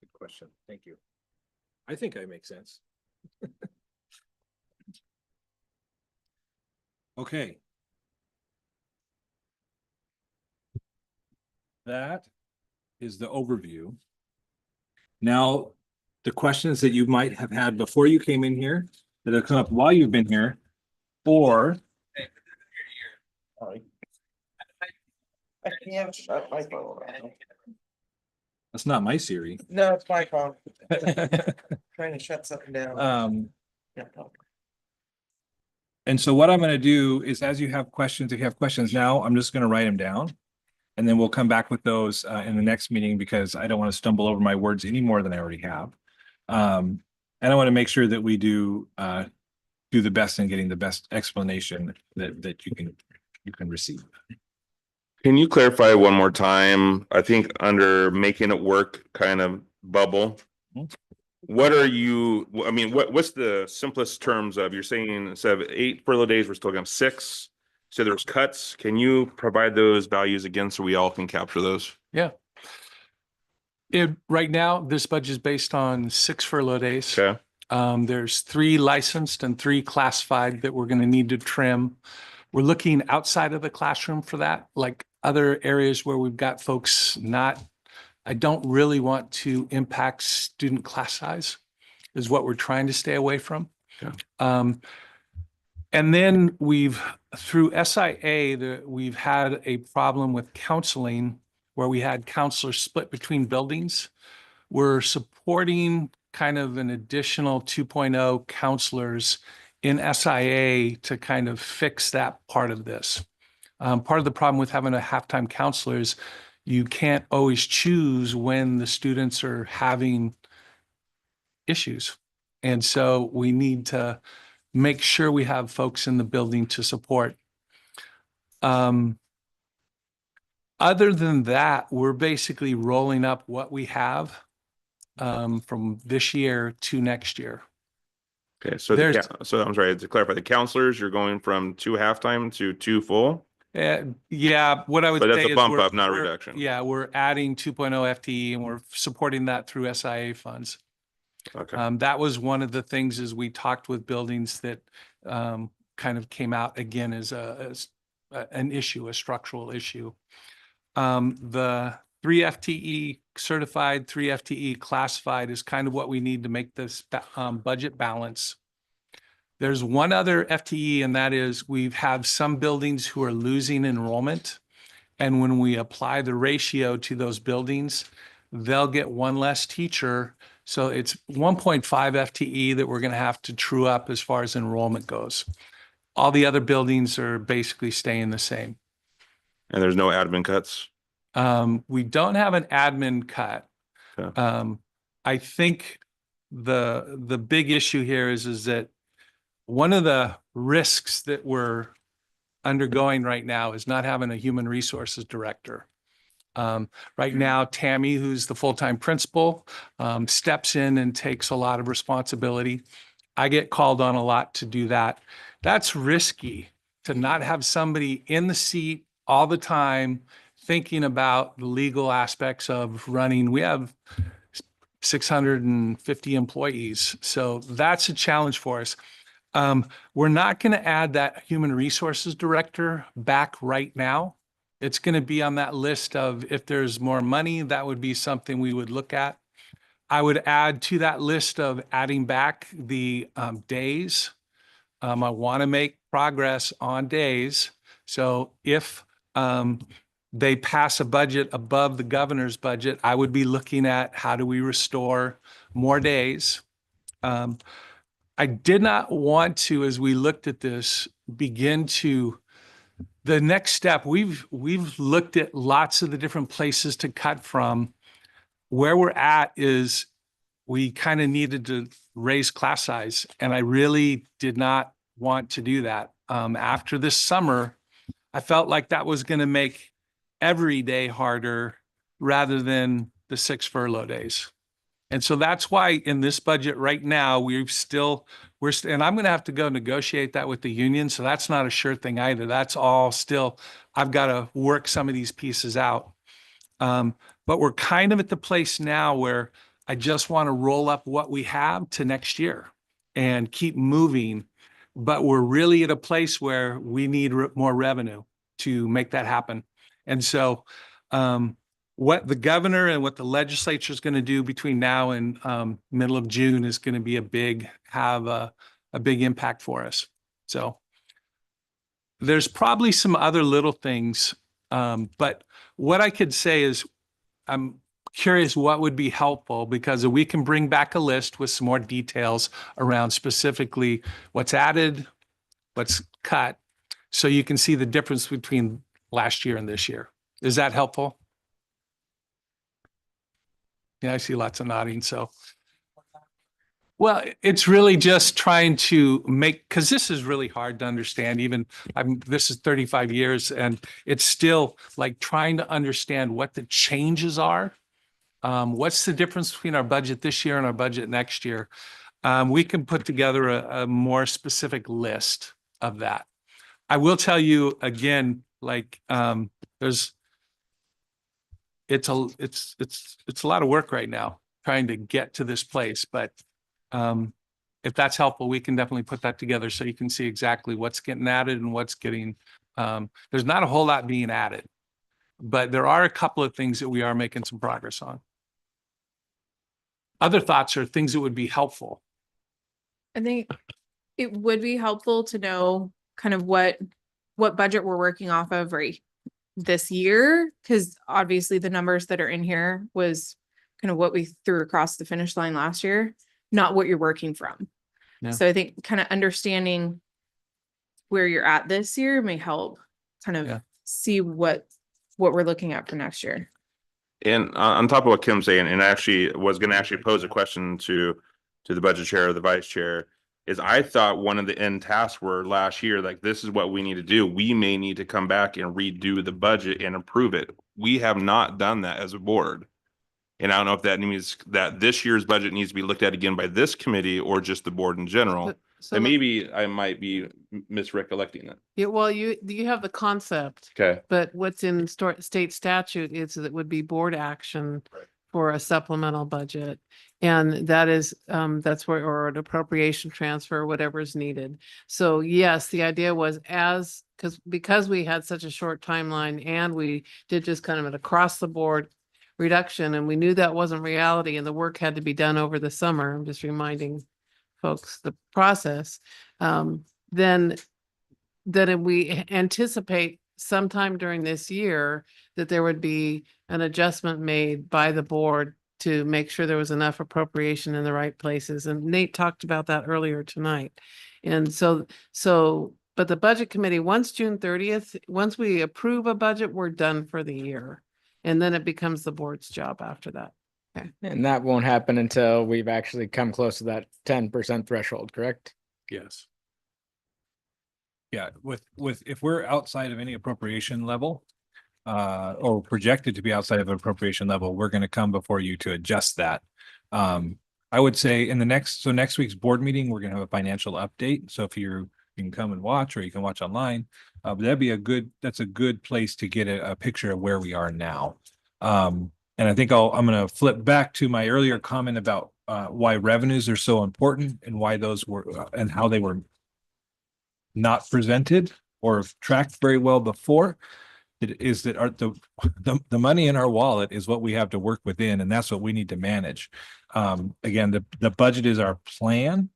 Good question. Thank you. I think I make sense. Okay. That is the overview. Now, the questions that you might have had before you came in here, that have come up while you've been here, or I can't shut my phone. that's not my Siri. No, it's my phone. Trying to shut something down. Yeah. And so what I'm going to do is, as you have questions, if you have questions now, I'm just going to write them down. And then we'll come back with those in the next meeting, because I don't want to stumble over my words any more than I already have. And I want to make sure that we do the best in getting the best explanation that you can receive. Can you clarify one more time? I think under making it work kind of bubble. What are you, I mean, what's the simplest terms of, you're saying instead of 8 furlough days, we're still going to have 6. So there's cuts. Can you provide those values again so we all can capture those? Yeah. Right now, this budget is based on 6 furlough days. Okay. There's 3 licensed and 3 classified that we're going to need to trim. We're looking outside of the classroom for that, like other areas where we've got folks I don't really want to impact student class size, is what we're trying to stay away from. Okay. And then through SIA, we've had a problem with counseling where we had counselors split between buildings. We're supporting kind of an additional 2.0 counselors in SIA to kind of fix that part of this. Part of the problem with having a half-time counselor is you can't always choose when the students are having issues. And so we need to make sure we have folks in the building to support. Other than that, we're basically rolling up what we have from this year to next year. Okay. So I'm sorry to clarify, the counselors, you're going from 2 halftime to 2 full. Yeah, what I would say But that's a is bump up, not a reduction. Yeah, we're adding 2.0 FTE and we're supporting that through SIA funds. Okay. That was one of the things as we talked with buildings that kind of came out again as an issue, a structural issue. The 3 FTE certified, 3 FTE classified is kind of what we need to make this budget balance. There's one other FTE, and that is we have some buildings who are losing enrollment. And when we apply the ratio to those buildings, they'll get one less teacher. So it's 1.5 FTE that we're going to have to true up as far as enrollment goes. All the other buildings are basically staying the same. And there's no admin cuts? We don't have an admin cut. Okay. I think the big issue here is that one of the risks that we're undergoing right now is not having a human resources director. Right now, Tammy, who's the full-time principal, steps in and takes a lot of responsibility. I get called on a lot to do that. That's risky to not have somebody in the seat all the time thinking about the legal aspects of running. We have 650 employees, so that's a challenge for us. We're not going to add that human resources director back right now. It's going to be on that list of if there's more money, that would be something we would look at. I would add to that list of adding back the days. I want to make progress on days. So if they pass a budget above the governor's budget, I would be looking at how do we restore more days. I did not want to, as we looked at this, begin to, the next step, we've looked at lots of the different places to cut from. Where we're at is we kind of needed to raise class size, and I really did not want to do that. After this summer, I felt like that was going to make every day harder rather than the 6 furlough days. And so that's why in this budget right now, and I'm going to have to go negotiate that with the union. So that's not a sure thing either. That's all still, I've got to work some of these pieces out. But we're kind of at the place now where I just want to roll up what we have to next year and keep moving. But we're really at a place where we need more revenue to make that happen. And so, what the governor and what the legislature is going to do between now and middle of June is going to be a big impact for us. So there's probably some other little things, but what I could say is I'm curious what would be helpful, because we can bring back a list with some more details around specifically what's added, what's cut, so you can see the difference between last year and this year. Is that helpful? Yeah, I see lots of nodding. So, well, it's really just trying to make, because this is really hard to understand. Even this is 35 years, and it's still like trying to understand what the changes are. What's the difference between our budget this year and our budget next year? We can put together a more specific list of that. I will tell you again, like it's a lot of work right now trying to get to this place, but if that's helpful, we can definitely put that together so you can see exactly what's getting added and what's getting, there's not a whole lot being added, but there are a couple of things that we are making some progress on. Other thoughts are things that would be helpful. I think it would be helpful to know kind of what budget we're working off of right this year, because obviously the numbers that are in here was kind of what we threw across the finish line last year, not what you're working from. Yeah. So I think kind of understanding where you're at this year may help kind of see what we're looking at for next year. And on top of what Kim's saying, and I actually was going to pose a question to the budget chair or the vice chair, is I thought one of the end tasks were last year, like, this is what we need to do. We may need to come back and redo the budget and approve it. We have not done that as a board. And I don't know if that means that this year's budget needs to be looked at again by this committee or just the board in general. So And maybe I might be misrecollecting it. Yeah, well, you have the concept, Okay. but what's in state statute is that it would be board action for a supplemental budget. And that is, that's where, or an appropriation transfer, whatever is needed. So yes, the idea was because we had such a short timeline and we did just kind of an across the board reduction, and we knew that wasn't reality and the work had to be done over the summer. I'm just reminding folks the process. Then we anticipate sometime during this year that there would be an adjustment made by the board to make sure there was enough appropriation in the right places. And Nate talked about that earlier tonight. And but the budget committee, once June 30th, once we approve a budget, we're done for the year. And then it becomes the board's job after that. And that won't happen until we've actually come close to that 10% threshold, correct? Yes. Yeah, if we're outside of any appropriation level, or projected to be outside of an appropriation level, we're gonna come before you to adjust that. I would say in next week's board meeting, we're gonna have a financial update. So if you can come and watch, or you can watch online, but that's a good place to get a picture of where we are now. And I think I'm gonna flip back to my earlier comment about why revenues are so important and why those were and how they were not presented or tracked very well before. It is that the money in our wallet is what we have to work within, and that's what we need to manage. Again, the budget is our plan.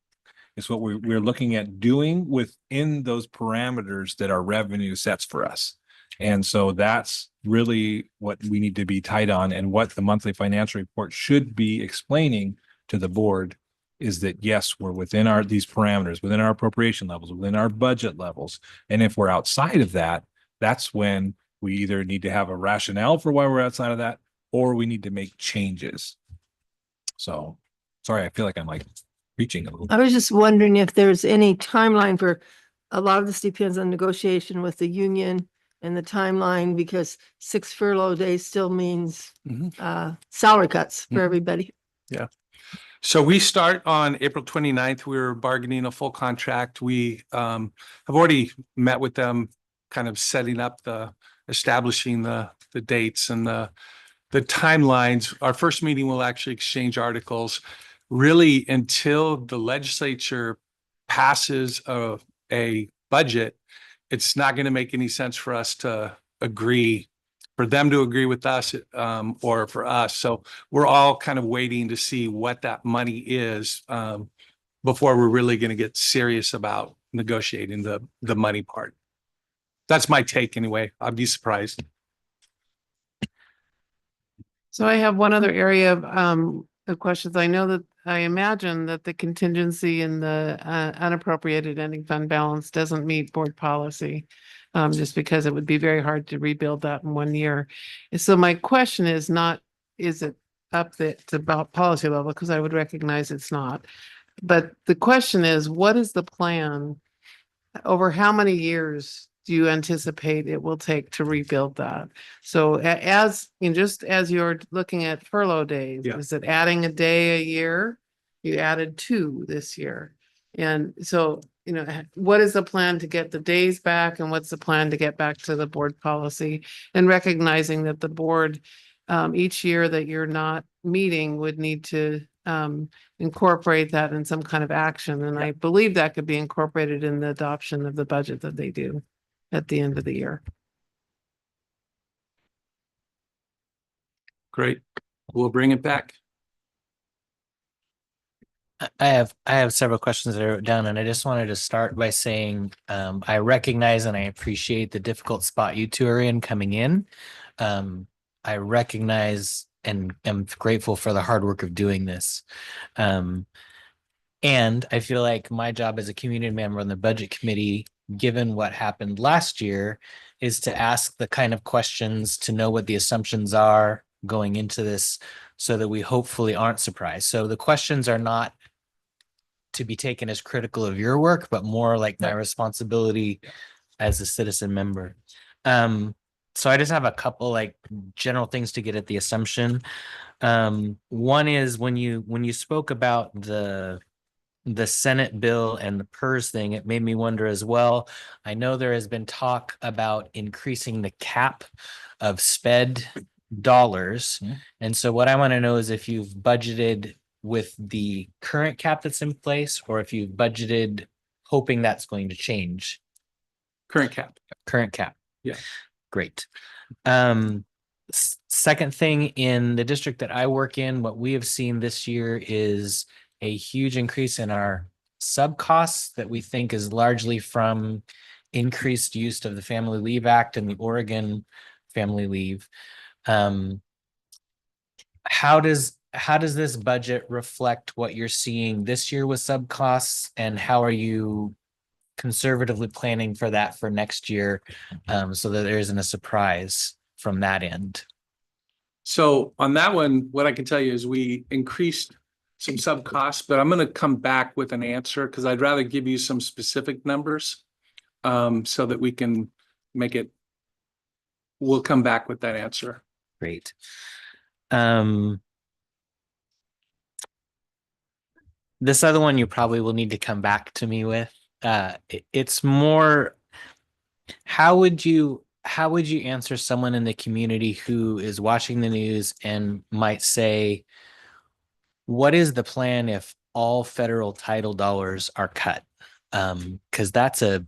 It's what we're looking at doing within those parameters that our revenue sets for us. And so that's really what we need to be tight on, and what the monthly financial report should be explaining to the board is that, yes, we're within these parameters, within our appropriation levels, within our budget levels. And if we're outside of that, that's when we either need to have a rationale for why we're outside of that, or we need to make changes. So, sorry, I feel like I'm like preaching a little. I was just wondering if there's any timeline for, a lot of this depends on negotiation with the union and the timeline, because 6 furlough days still means salary cuts for everybody. Yeah. So we start on April 29th. We're bargaining a full contract. We have already met with them, kind of setting up establishing the dates and the timelines. Our first meeting will actually exchange articles. Really, until the legislature passes a budget, it's not going to make any sense for us to agree, for them to agree with us, or for us. So we're all kind of waiting to see what that money is before we're really going to get serious about negotiating the money part. That's my take anyway. I'd be surprised. So I have one other area of questions. I imagine that the contingency in the unappropriated ending fund balance doesn't meet board policy, just because it would be very hard to rebuild that in 1 year. So my question is not, is it up to about policy level? Because I would recognize it's not. But the question is, what is the plan? Over how many years do you anticipate it will take to rebuild that? So just as you're looking at furlough days, is it adding a day a year? You added 2 this year. And so, what is the plan to get the days back, and what's the plan to get back to the board policy? And recognizing that the board, each year that you're not meeting, would need to incorporate that in some kind of action. And I believe that could be incorporated in the adoption of the budget that they do at the end of the year. Great. We'll bring it back. I have several questions that I wrote down, and I just wanted to start by saying I recognize and I appreciate the difficult spot you two are in coming in. I recognize and am grateful for the hard work of doing this. And I feel like my job as a community member on the budget committee, given what happened last year, is to ask the kind of questions to know what the assumptions are going into this, so that we hopefully aren't surprised. So the questions are not to be taken as critical of your work, but more like my responsibility as a citizen member. So I just have a couple like general things to get at the assumption. One is when you spoke about the Senate bill and the PERS thing, it made me wonder as well. I know there has been talk about increasing the cap of SPED dollars. Mhm. And so what I want to know is if you've budgeted with the current cap that's in place, or if you've budgeted hoping that's going to change. Current cap. Current cap. Yeah. Great. Second thing, in the district that I work in, what we have seen this year is a huge increase in our sub costs that we think is largely from increased use of the Family Leave Act and the Oregon Family Leave. How does this budget reflect what you're seeing this year with sub costs, and how are you conservatively planning for that for next year, so that there isn't a surprise from that end? So on that one, what I can tell you is we increased some sub costs, but I'm going to come back with an answer because I'd rather give you some specific numbers so that we can make it. We'll come back with that answer. Great. This other one you probably will need to come back to me with. It's more, how would you answer someone in the community who is watching the news and might say, what is the plan if all federal title dollars are cut? Because that's a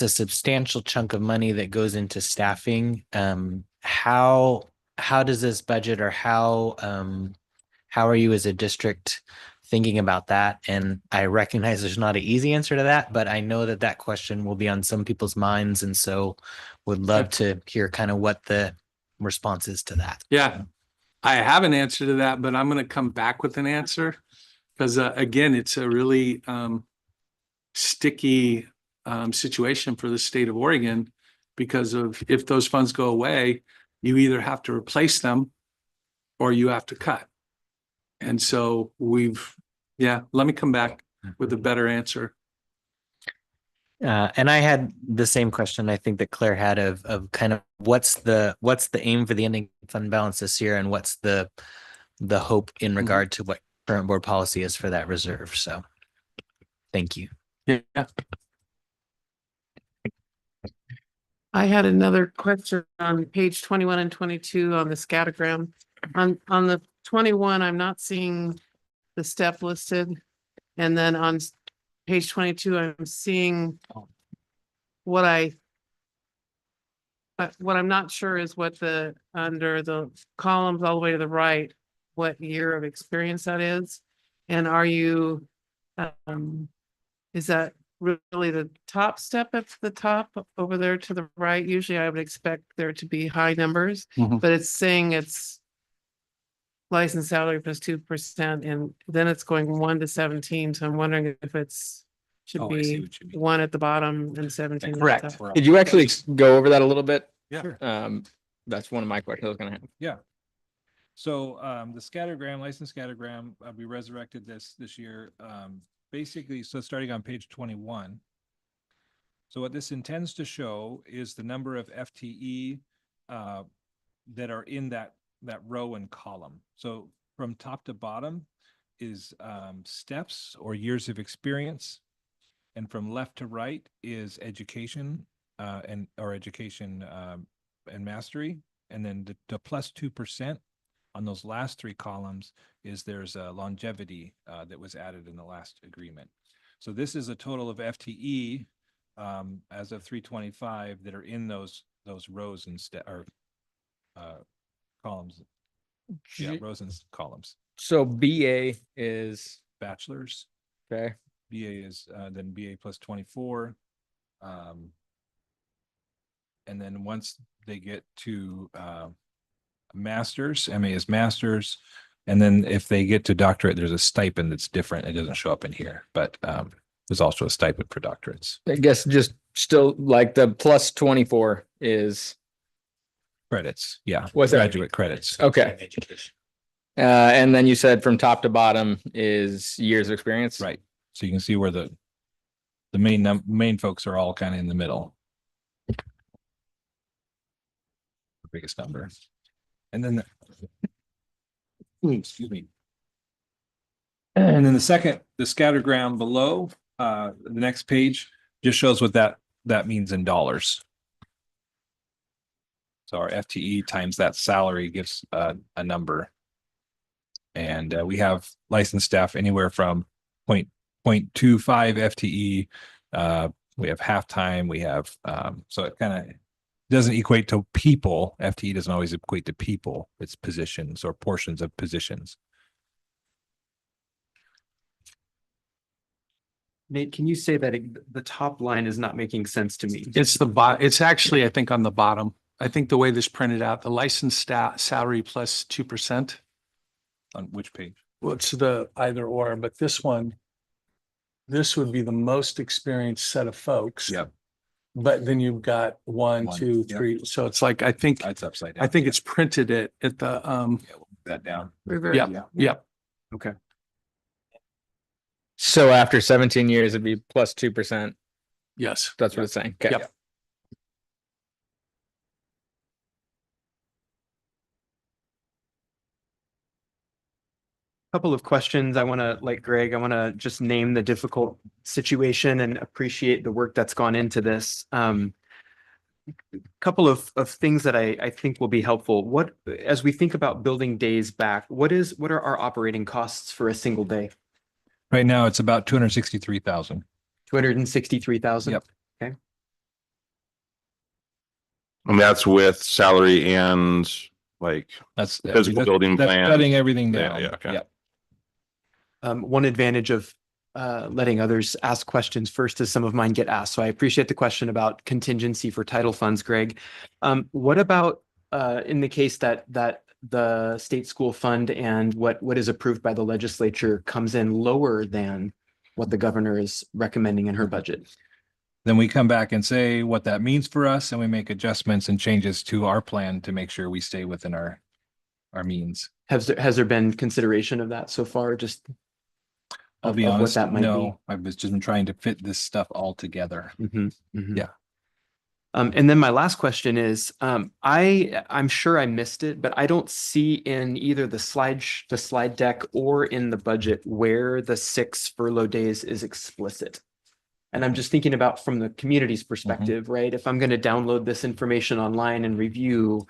substantial chunk of money that goes into staffing. How does this budget, or how are you as a district thinking about that? And I recognize there's not an easy answer to that, but I know that question will be on some people's minds. And so would love to hear kind of what the response is to that. Yeah, I have an answer to that, but I'm going to come back with an answer because again, it's a really sticky situation for the state of Oregon, because of if those funds go away, you either have to replace them or you have to cut. And so let me come back with a better answer. And I had the same question I think that Claire had of kind of what's the aim for the ending fund balance this year, and what's the hope in regard to what current board policy is for that reserve. So thank you. Yeah. I had another question on page 21 and 22 on the scattergram. On the 21, I'm not seeing the step listed. And then on page 22, I'm seeing what I'm not sure is what under the columns all the way to the right, what year of experience that is. And are you, is that really the top step at the top over there to the right? Usually I would expect there to be high numbers, Mhm. but it's saying it's license salary plus 2%, and then it's going 1 to 17. So I'm wondering if should Oh, I see be what you mean. 1 at the bottom and 17. at the Correct. top. Did you actually go over that a little bit? Yeah. That's one of my questions I was gonna have. Yeah. So the scattergram, license scattergram, we resurrected this year. Basically, so starting on page 21. So what this intends to show is the number of FTE that are in that row and column. So from top to bottom is steps or years of experience, and from left to right is education and mastery, and then the plus 2% on those last three columns is there's a longevity that was added in the last agreement. So this is a total of FTE as of 3/25 that are in those rows and columns. Yeah, rows and columns. So BA is Bachelor's. okay. BA is then BA plus 24. And then once they get to master's, MA is master's. And then if they get to doctorate, there's a stipend that's different. It doesn't show up in here, but there's also a stipend for doctorates. I guess just still like the plus 24 is Credits. Yeah. What's that? Graduate credits. okay. And then you said from top to bottom is years of experience. Right. So you can see where the main folks are all kind of in the middle. The biggest number. And then excuse me. And then the scattergram below, the next page just shows what that means in dollars. So our FTE times that salary gives a number. And we have licensed staff anywhere from 0.25 FTE. We have halftime. We have so it kind of doesn't equate to people. FTE doesn't always equate to people. It's positions or portions of positions. Nate, can you say that the top line is not making sense to me? It's actually, I think, on the bottom. I think the way this printed out, the licensed staff salary plus 2%. On which page? Well, it's the either or, but this one, this would be the most experienced set of folks. Yep. But then you've got one, One, two, yep. three. So it's like, I think, It's upside down. I think it's printed it at the, Yeah, we'll move that down. Reverse. yeah. Okay. So after 17 years, it'd be plus 2%. Yes. That's what it's saying. Okay. Yep. Couple of questions. I want to, like Greg, I want to just name the difficult situation and appreciate the work that's gone into this. Couple of things that I think will be helpful. What, as we think about building days back, what are our operating costs for a single day? Right now, it's about 263,000. 263,000? Yep. Okay. And that's with salary and like That's physical building that's plan. cutting everything Yeah, down. yeah, okay. Yep. One advantage of letting others ask questions first is some of mine get asked. So I appreciate the question about contingency for title funds, Greg. What about in the case that the state school fund and what is approved by the legislature comes in lower than what the governor is recommending in her budget? Then we come back and say what that means for us, and we make adjustments and changes to our plan to make sure we stay within our means. Has there been consideration of that so far? Just I'll be of honest, what that might no, I've just been trying to fit this stuff all together. Yeah. And then my last question is, I'm sure I missed it, but I don't see in either the slide deck or in the budget where the 6 furlough days is explicit. And I'm just thinking about from the community's perspective, right? If I'm going to download this information online and review,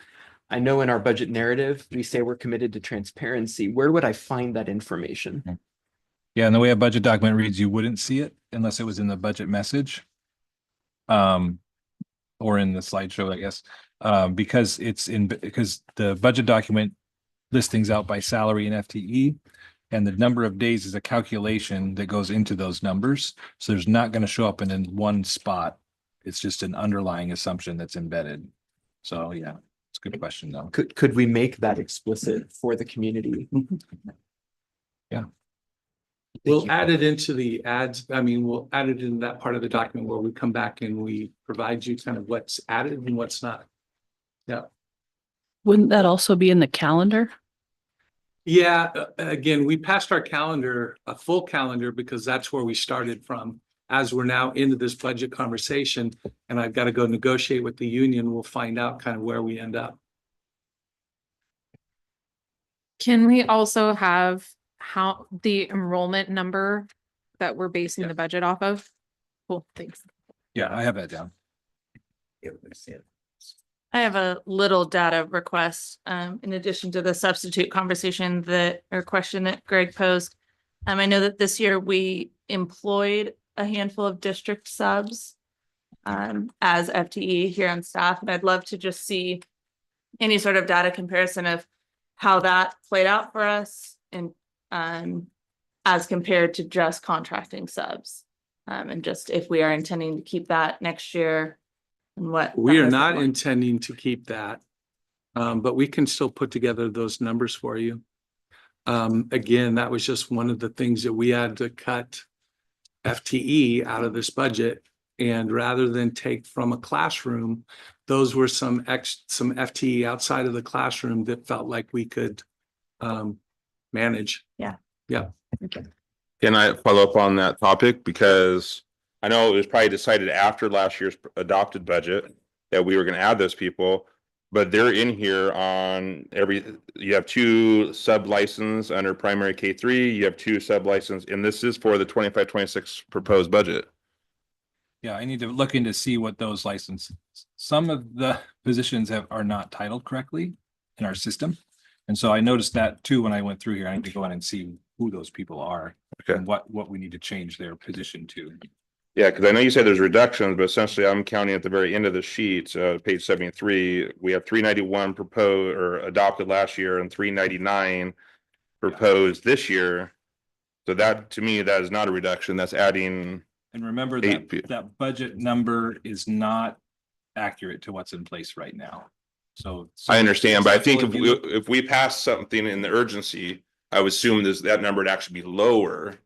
I know in our budget narrative, we say we're committed to transparency. Where would I find that information? Yeah, and the way a budget document reads, you wouldn't see it unless it was in the budget message. Or in the slideshow, I guess, because because the budget document lists things out by salary and FTE, and the number of days is a calculation that goes into those numbers. So there's not going to show up in one spot. It's just an underlying assumption that's embedded. So yeah, it's a good question though. Could we make that explicit for the community? Yeah. We'll add it into the ads. I mean, we'll add it in that part of the document where we come back and we provide you kind of what's added and what's not. Yeah. Wouldn't that also be in the calendar? Yeah, again, we passed our calendar, a full calendar, because that's where we started from. As we're now into this budget conversation and I've got to go negotiate with the union, we'll find out kind of where we end up. Can we also have how the enrollment number that we're basing the budget off of? Cool, thanks. Yeah, I have that down. I have a little data request, in addition to the substitute conversation or question that Greg posed. I know that this year we employed a handful of district subs as FTE here on staff, and I'd love to just see any sort of data comparison of how that played out for us and as compared to just contracting subs, and just if we are intending to keep that next year. We are not intending to keep that, but we can still put together those numbers for you. Again, that was just one of the things that we had to cut FTE out of this budget. And rather than take from a classroom, those were some FTE outside of the classroom that felt like we could manage. Yeah. Yeah. Okay. Can I follow up on that topic? Because I know it was probably decided after last year's adopted budget that we were going to add those people, but they're in here on you have 2 sub license under primary K3, you have 2 sub license, and this is for the 25-26 proposed budget. Yeah, I need to look into see what those licenses, some of the positions are not titled correctly in our system. And so I noticed that too, when I went through here, I need to go in and see who those people are. Okay. And what we need to change their position to. Yeah, because I know you said there's reductions, but essentially I'm counting at the very end of the sheet, page 73, we have 391 proposed or adopted last year and 399 proposed this year. So that, to me, that is not a reduction, that's adding. And remember Eight that that budget number is not accurate to what's in place right now. So. I understand, but I think if you- if we pass something in the urgency, I would assume that number would actually be lower.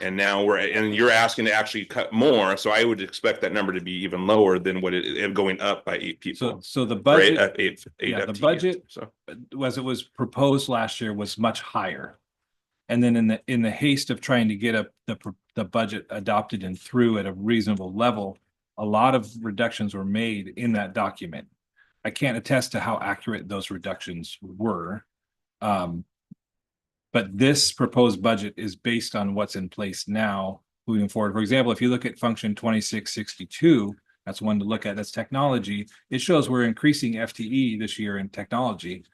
And now and you're asking to actually cut more, so I would expect that number to be even lower than what it going up by 8 people. So the Right, budget, eight yeah, the FTEs, budget, so. as it was proposed last year, was much higher. And then in the haste of trying to get the budget adopted and through at a reasonable level, a lot of reductions were made in that document. I can't attest to how accurate those reductions were. But this proposed budget is based on what's in place now moving forward. For example, if you look at function 2662, that's one to look at, that's technology. It shows we're increasing FTE this year in technology,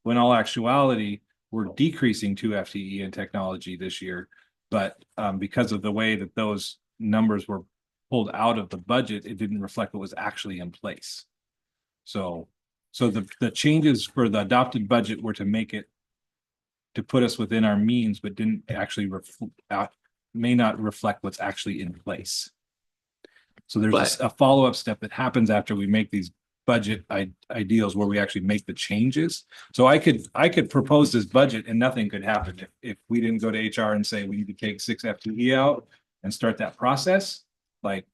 when all actuality, we're decreasing 2 FTE in technology this year. But because of the way that those numbers were pulled out of the budget, it didn't reflect what was actually in place. So the changes for the adopted budget were to make it, to put us within our means, but didn't actually may not reflect what's actually in place. So there's a follow-up step that happens after we make these budget ideals where we actually make the changes. So I could propose this budget and nothing could happen if we didn't go to HR and say we need to take 6 FTE out and start that process. Like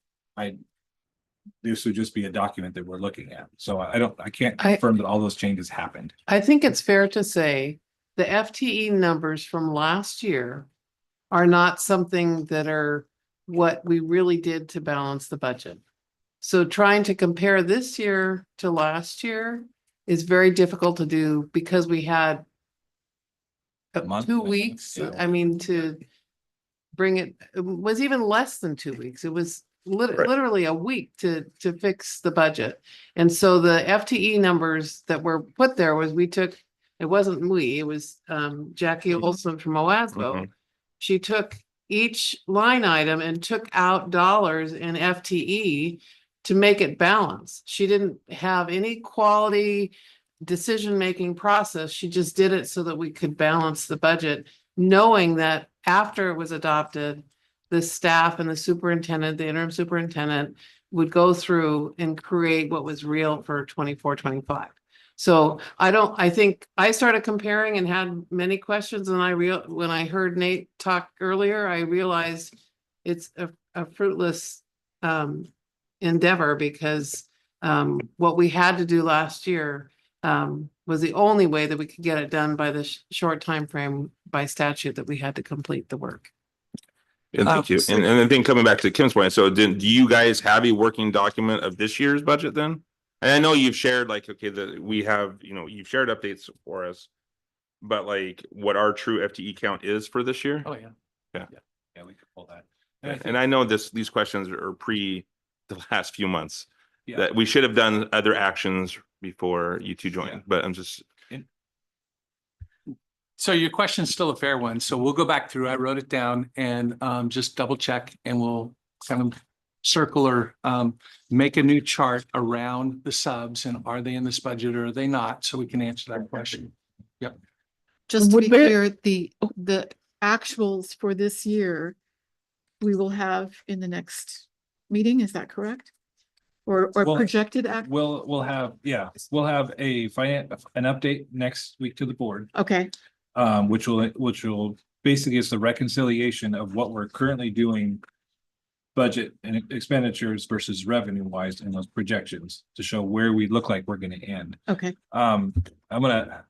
this would just be a document that we're looking at. So I can't confirm that all those changes happened. I think it's fair to say the FTE numbers from last year are not something that are what we really did to balance the budget. So trying to compare this year to last year is very difficult to do because we had month, 2 weeks. yeah. I mean, to bring it was even less than 2 weeks. It was literally a week to fix the budget. And so the FTE numbers that were put there was it was Jackie Olson from OASBO. She took each line item and took out dollars in FTE to make it balance. She didn't have any quality decision-making process. She just did it so that we could balance the budget, knowing that after it was adopted, the staff and the superintendent, the interim superintendent would go through and create what was real for 24-25. So I think I started comparing and had many questions, and when I heard Nate talk earlier, I realized it's a fruitless endeavor because what we had to do last year was the only way that we could get it done by the short time frame by statute that we had to complete the work. And thank you. And then then coming back to Kim's point, so do you guys have a working document of this year's budget then? And I know you've shared you've shared updates for us, but like what our true FTE count is for this year? Oh, yeah. Yeah. Yeah, we could pull that. And I know these questions are pre the last few months. Yeah. That we should have done other actions before you two joined, Yeah. but I'm just. So your question's still a fair one. So we'll go back through. I wrote it down and just double check and we'll kind of circle or make a new chart around the subs and are they in this budget or are they not? So we can answer that question. Yep. Just to Would be we- clear, the actuals for this year, we will have in the next meeting, is that correct? Or Well, projected We'll have an update next week to the board, okay, which will basically is the reconciliation of what we're currently doing budget and expenditures versus revenue wise in those projections to show where we look like we're going to end. okay. I'm gonna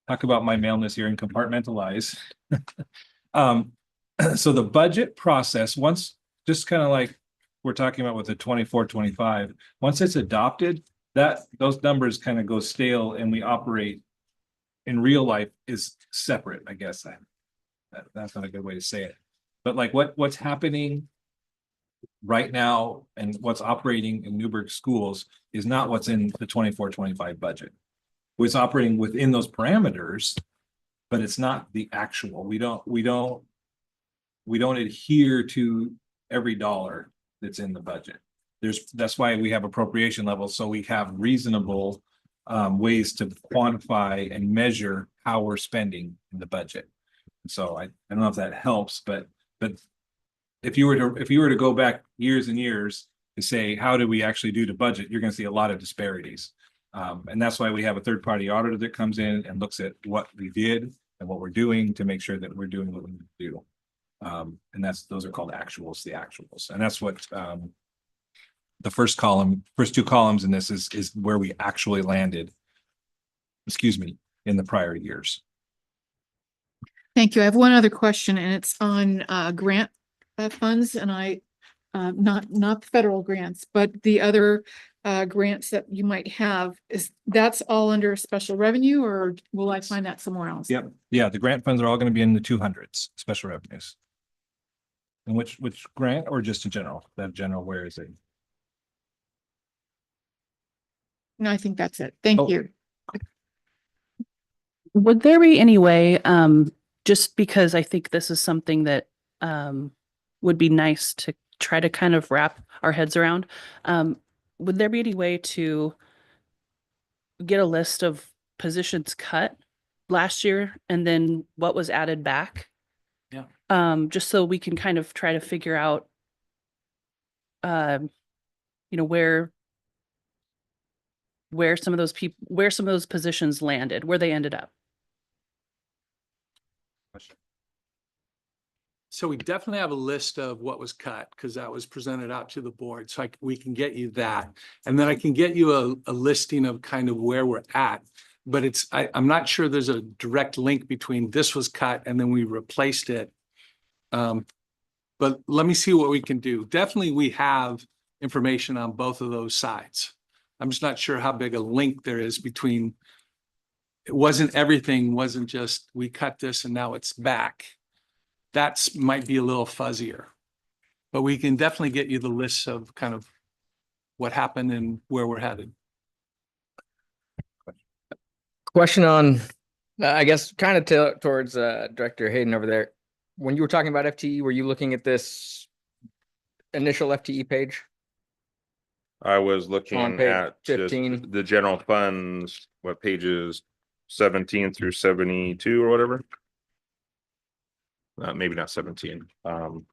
talk about my maleness here and compartmentalize. So the budget process, once just kind of like we're talking about with the 24-25, once it's adopted, those numbers kind of go stale and we operate in real life is separate, I guess. That's not a good way to say it. But like what's happening right now and what's operating in Newburgh schools is not what's in the 24-25 budget. What's operating within those parameters, but it's not the actual. We don't adhere to every dollar that's in the budget. That's why we have appropriation levels, so we have reasonable ways to quantify and measure how we're spending in the budget. So I don't know if that helps, but if you were to go back years and years to say, how do we actually do the budget, you're going to see a lot of disparities. And that's why we have a third-party auditor that comes in and looks at what we did and what we're doing to make sure that we're doing what we need to do. And those are called actuals, the actuals. And that's what the first two columns in this is where we actually landed, in the prior years. Thank you. I have one other question, and it's on grant funds, and not federal grants, but the other grants that you might have. That's all under special revenue, or will I find that somewhere else? Yep. Yeah, the grant funds are all going to be in the 200s, special revenues. And which grant, or just in general? That general, where is it? No, I think that's it. Thank Oh. you. Would there be any way, just because I think this is something that would be nice to try to kind of wrap our heads around, would there be any way to get a list of positions cut last year and then what was added back? Yeah. Just so we can kind of try to figure out, where some of those positions landed, where they ended up. So we definitely have a list of what was cut because that was presented out to the board. So we can get you that. And then I can get you a listing of kind of where we're at. But I'm not sure there's a direct link between this was cut and then we replaced it. But let me see what we can do. Definitely we have information on both of those sides. I'm just not sure how big a link there is between, everything wasn't just we cut this and now it's back. That's might be a little fuzzier, but we can definitely get you the lists of kind of what happened and where we're headed. Question on, I guess, kind of towards Director Hayden over there. When you were talking about FTE, were you looking at this initial FTE page? I was looking page at just 15. the general funds, what pages 17 through 72 or whatever. Maybe not 17. I'm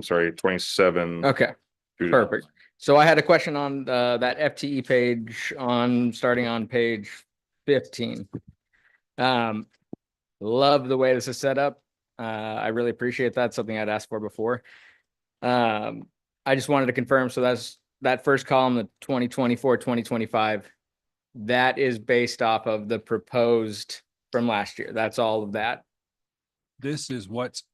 sorry, 27. Okay, perfect. So I had a question on that FTE page starting on page 15. Love the way this is set up. I really appreciate that. Something I'd asked for before. I just wanted to confirm. So that's that first column, the 2024, 2025, that is based off of the proposed from last year. That's all of that. This is what's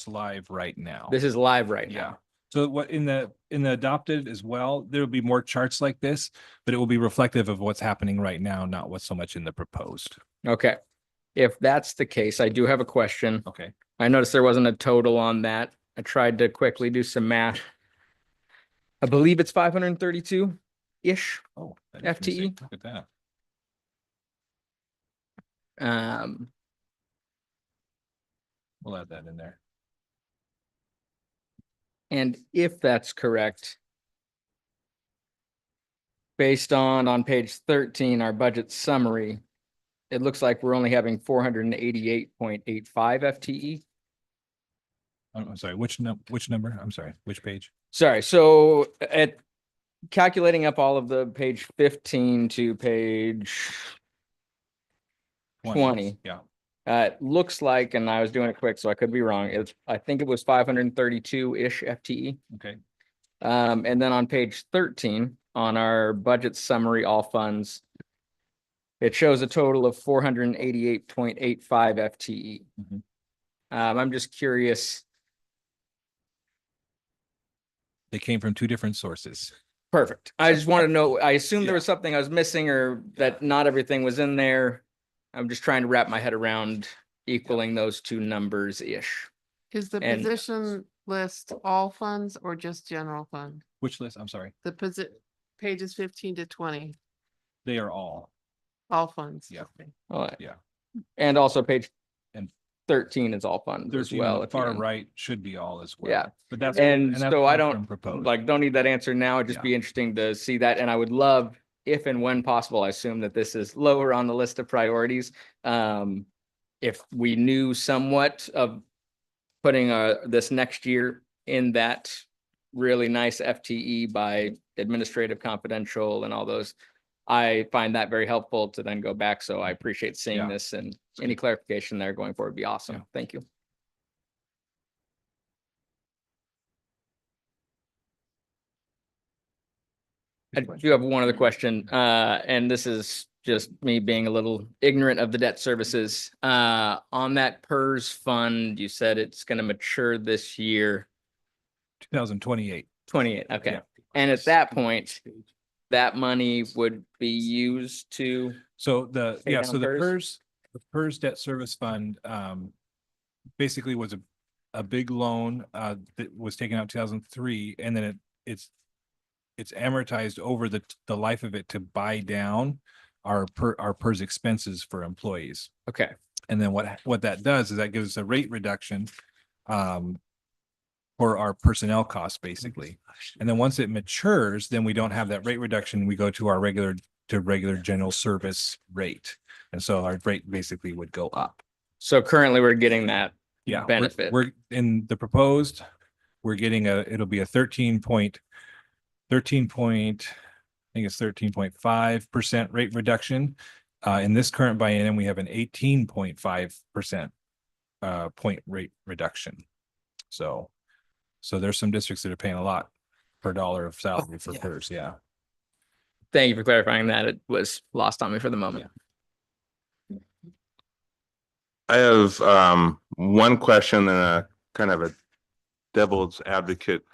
live right now. This is live right Yeah. now. So what in the adopted as well, there will be more charts like this, but it will be reflective of what's happening right now, not what's so much in the proposed. Okay. If that's the case, I do have a question. Okay. I noticed there wasn't a total on that. I tried to quickly do some math. I believe it's 532-ish. Oh, FTE. Look at that. We'll add that in there. And if that's correct, based on page 13, our budget summary, it looks like we're only having 488.85 FTE. I'm sorry, which number? I'm sorry, which page? Sorry, so at calculating up all of the page 15 to page 20. Yeah. It looks like, and I was doing it quick, so I could be wrong. I think it was 532-ish FTE. Okay. And then on page 13, on our budget summary, all funds, it shows a total of 488.85 FTE. Mhm. I'm just curious. They came from two different sources. Perfect. I just wanted to know, I assumed Yeah. there was something I was missing or that not everything was in there. I'm just trying to wrap my head around equaling those two numbers-ish. Is the And- position list all funds or just general fund? Which list? I'm sorry. The pages 15 to 20, They are all. all funds. Yeah. Okay. Yeah. And also page And 13 is all funds as 13 on well. the if you far can- right should be all as well. Yeah. But that's. And that's so I long-term don't proposed. don't need that answer now. It'd just Yeah. be interesting to see that. And I would love, if and when possible, I assume that this is lower on the list of priorities. If we knew somewhat of putting this next year in that really nice FTE by administrative confidential and all those, I find that very helpful to then go back. So I appreciate seeing Yeah. this, and any clarification there going forward would be awesome. Yeah. Thank you. I do have one other question, and this is just me being a little ignorant of the debt services. On that PERS fund, you said it's gonna mature this year, 2028. 28, okay. Yeah. And at that point, that money would be used to, So the, Pay yeah, down so PERS? the PERS debt service fund, basically was a big loan, that was taken out 2003, and then it's amortized over the life of it to buy down our PERS expenses for employees. okay, And then what that does is that gives us a rate reduction, for our personnel costs, basically. And then once it matures, then we don't have that rate reduction. We go to our regular general service rate. And so our rate basically would go up. so currently we're getting that Yeah. we're- benefit. We're in the proposed, we're getting it'll be a 13.5% rate reduction. In this current biennium, we have an 18.5% point rate reduction. So there's some districts that are paying a lot per dollar of salary for PERS. Yeah. Thank you for clarifying that. It was lost on me for the moment. I have one question and a kind of a devil's advocate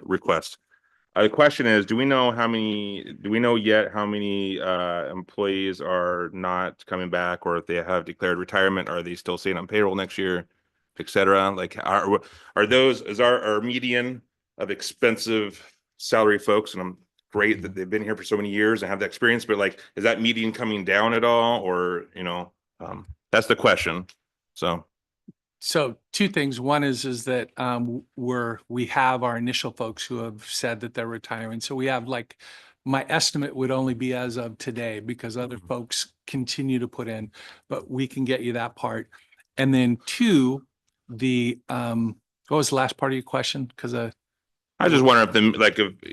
request. The question is, do we know yet how many employees are not coming back, or if they have declared retirement, are they still staying on payroll next year, et cetera? Like, is our median of expensive salary folks, and I'm great that they've been here for so many years and have that experience, but like, is that median coming down at all? Or, that's the question. So two things. One is that we have our initial folks who have said that they're retiring. So we have, like, my estimate would only be as of today because other folks continue to put in, but we can get you that part. And then two, what was the last part of your question? Because I just wonder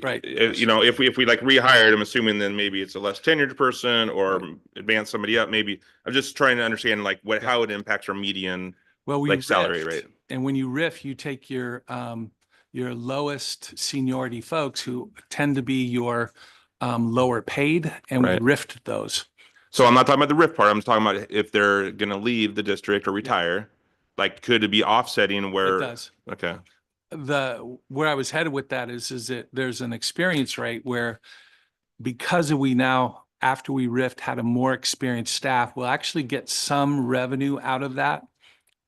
Right. if we like rehired, I'm assuming then maybe it's a less tenured person or advance somebody up. Maybe I'm just trying to understand how it impacts our median. Well, we like salary riffed, rate. and when you riff, you take your lowest seniority folks who tend to be your lower paid, and we Right. riffed those. So I'm not talking about the RIF part. I'm talking about if they're gonna leave the district or retire, like, could it be offsetting where? It does. Okay. Where I was headed with that is that there's an experience rate where, because we now, after we riffed, had a more experienced staff, we'll actually get some revenue out of that.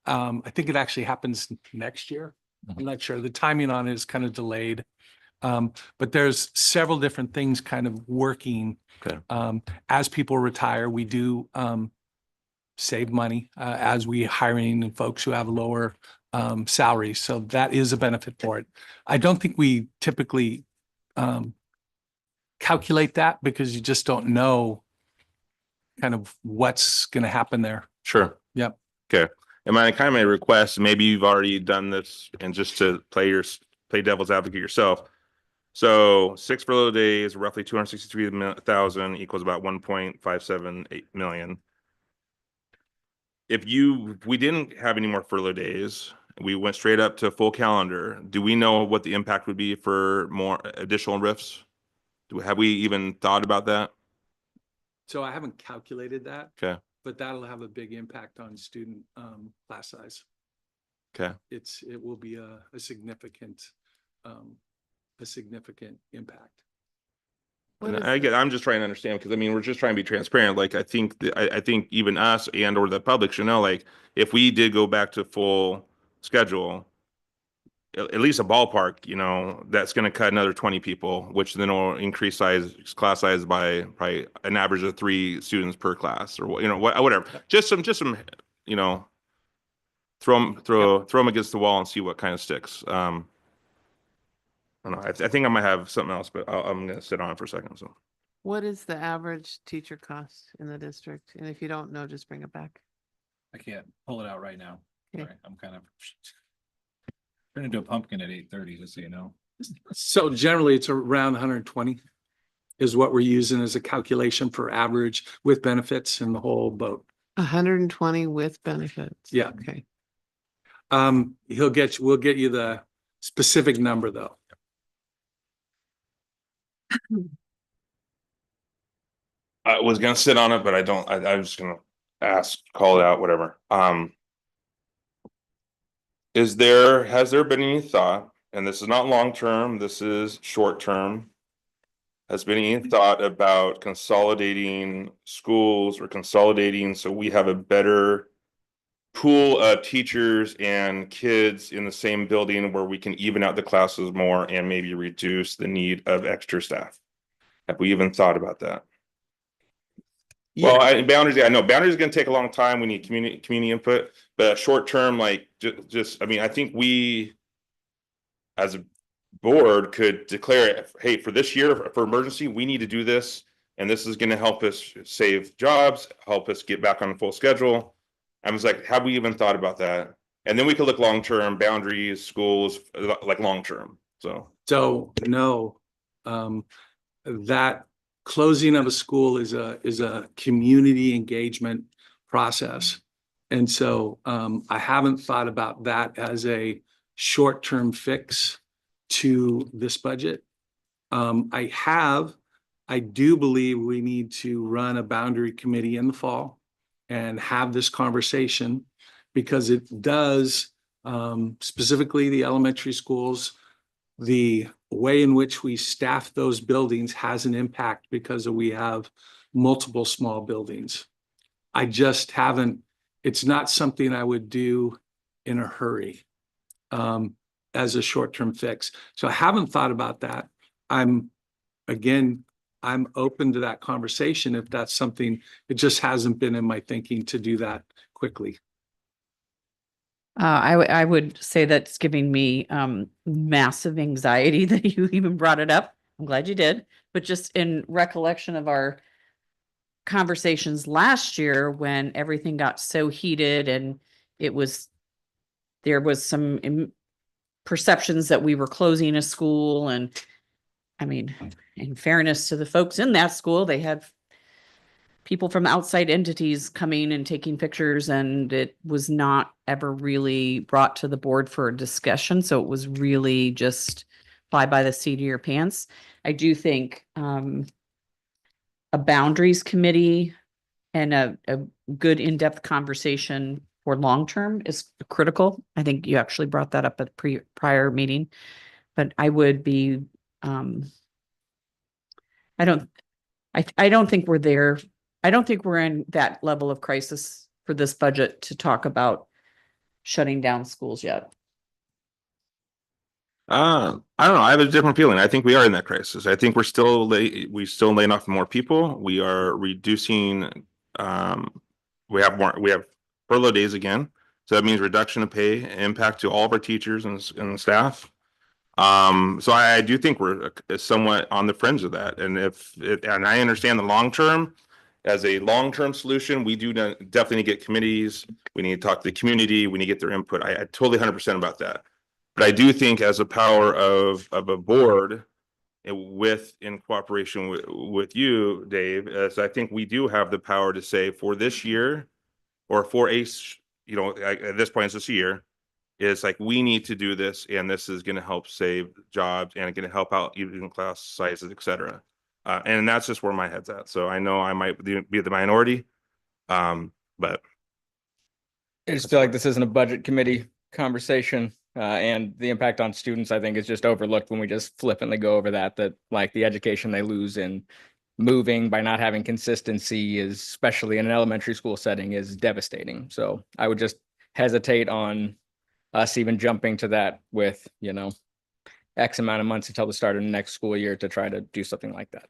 I think it actually happens next year. I'm not sure. The timing on it is kind of delayed. But there's several different things kind of working. Okay. As people retire, we do save money as we hiring and folks who have lower salaries. So that is a benefit for it. I don't think we typically calculate that because you just don't know kind of what's going to happen there. Sure. Yep. Okay. And my request, maybe you've already done this, and just to play devil's advocate yourself. So 6 furlough days, roughly 263,000 equals about 1.578 million. If we didn't have any more furlough days, we went straight up to full calendar, do we know what the impact would be for more additional RIFs? Have we even thought about that? So I haven't calculated that. Okay. But that'll have a big impact on student class size. Okay. It will be a significant impact. I'm just trying to understand, because we're just trying to be transparent. Like, I think even us and or the public should know, like, if we did go back to full schedule, at least a ballpark, you know, that's going to cut another 20 people, which then will increase class size by probably an average of 3 students per class, or you know, whatever. Just some, you know, throw them against the wall and see what kind of sticks. I don't know. I think I might have something else, but I'm going to sit on it for a second. So, What is the average teacher cost in the district? And if you don't know, just bring it back. I can't pull it out right now. Okay. Sorry, I'm kind of turning into a pumpkin at 8:30, just so you know. So generally it's around 120 is what we're using as a calculation for average with benefits and the whole boat. 120 with benefits. Yeah. Okay. We'll get you the specific number though. I was going to sit on it, but I don't. I was just going to call it out, whatever. Has there been any thought, and this is not long term, this is short term, has been any thought about consolidating schools or consolidating so we have a better pool of teachers and kids in the same building where we can even out the classes more and maybe reduce the need of extra staff? Have we even thought about that? Well, boundaries. I know boundaries is going to take a long time. We need community input, but short term, like just, I mean, I think we, as a board, could declare, hey, for this year, for emergency, we need to do this, and this is going to help us save jobs, help us get back on a full schedule. I was like, have we even thought about that? And then we could look long term, boundaries, schools, like long term. So no, that closing of a school is a community engagement process. And so I haven't thought about that as a short-term fix to this budget. I do believe we need to run a boundary committee in the fall and have this conversation, because it does, specifically the elementary schools, the way in which we staff those buildings has an impact because we have multiple small buildings. I just haven't, it's not something I would do in a hurry as a short-term fix. So I haven't thought about that. I'm open to that conversation if that's something. It just hasn't been in my thinking to do that quickly. I would say that's giving me massive anxiety that you even brought it up. I'm glad you did. But just in recollection of our conversations last year when everything got so heated and there was some perceptions that we were closing a school. And I mean, in fairness to the folks in that school, they had people from outside entities coming and taking pictures, and it was not ever really brought to the board for a discussion. So it was really just fly by the seat of your pants. I do think a boundaries committee and a good in-depth conversation for long-term is critical. I think you actually brought that up at the prior meeting, but I would be, I don't think we're there. I don't think we're in that level of crisis for this budget to talk about shutting down schools yet. I don't know. I have a different feeling. I think we are in that crisis. I think we're still laying off more people. We are reducing. We have furlough days again. So that means reduction of pay, impact to all of our teachers and staff. So I do think we're somewhat on the fringe of that. And and I understand the long term. As a long-term solution, we do definitely need to get committees. We need to talk to the community. We need to get their input. I totally 100% about that. But I do think as a power of a board in cooperation with you, Dave, as I think we do have the power to say for this year or for at this point it's this year, it's like we need to do this, and this is going to help save jobs and going to help out even class sizes, et cetera. And that's just where my head's at. So I know I might be the minority, but I just feel like this isn't a budget committee conversation, and the impact on students, I think, is just overlooked when we just flippantly go over that like the education they lose in moving by not having consistency is, especially in an elementary school setting, is devastating. So I would just hesitate on us even jumping to that with, you know, X amount of months until the start of the next school year to try to do something like that.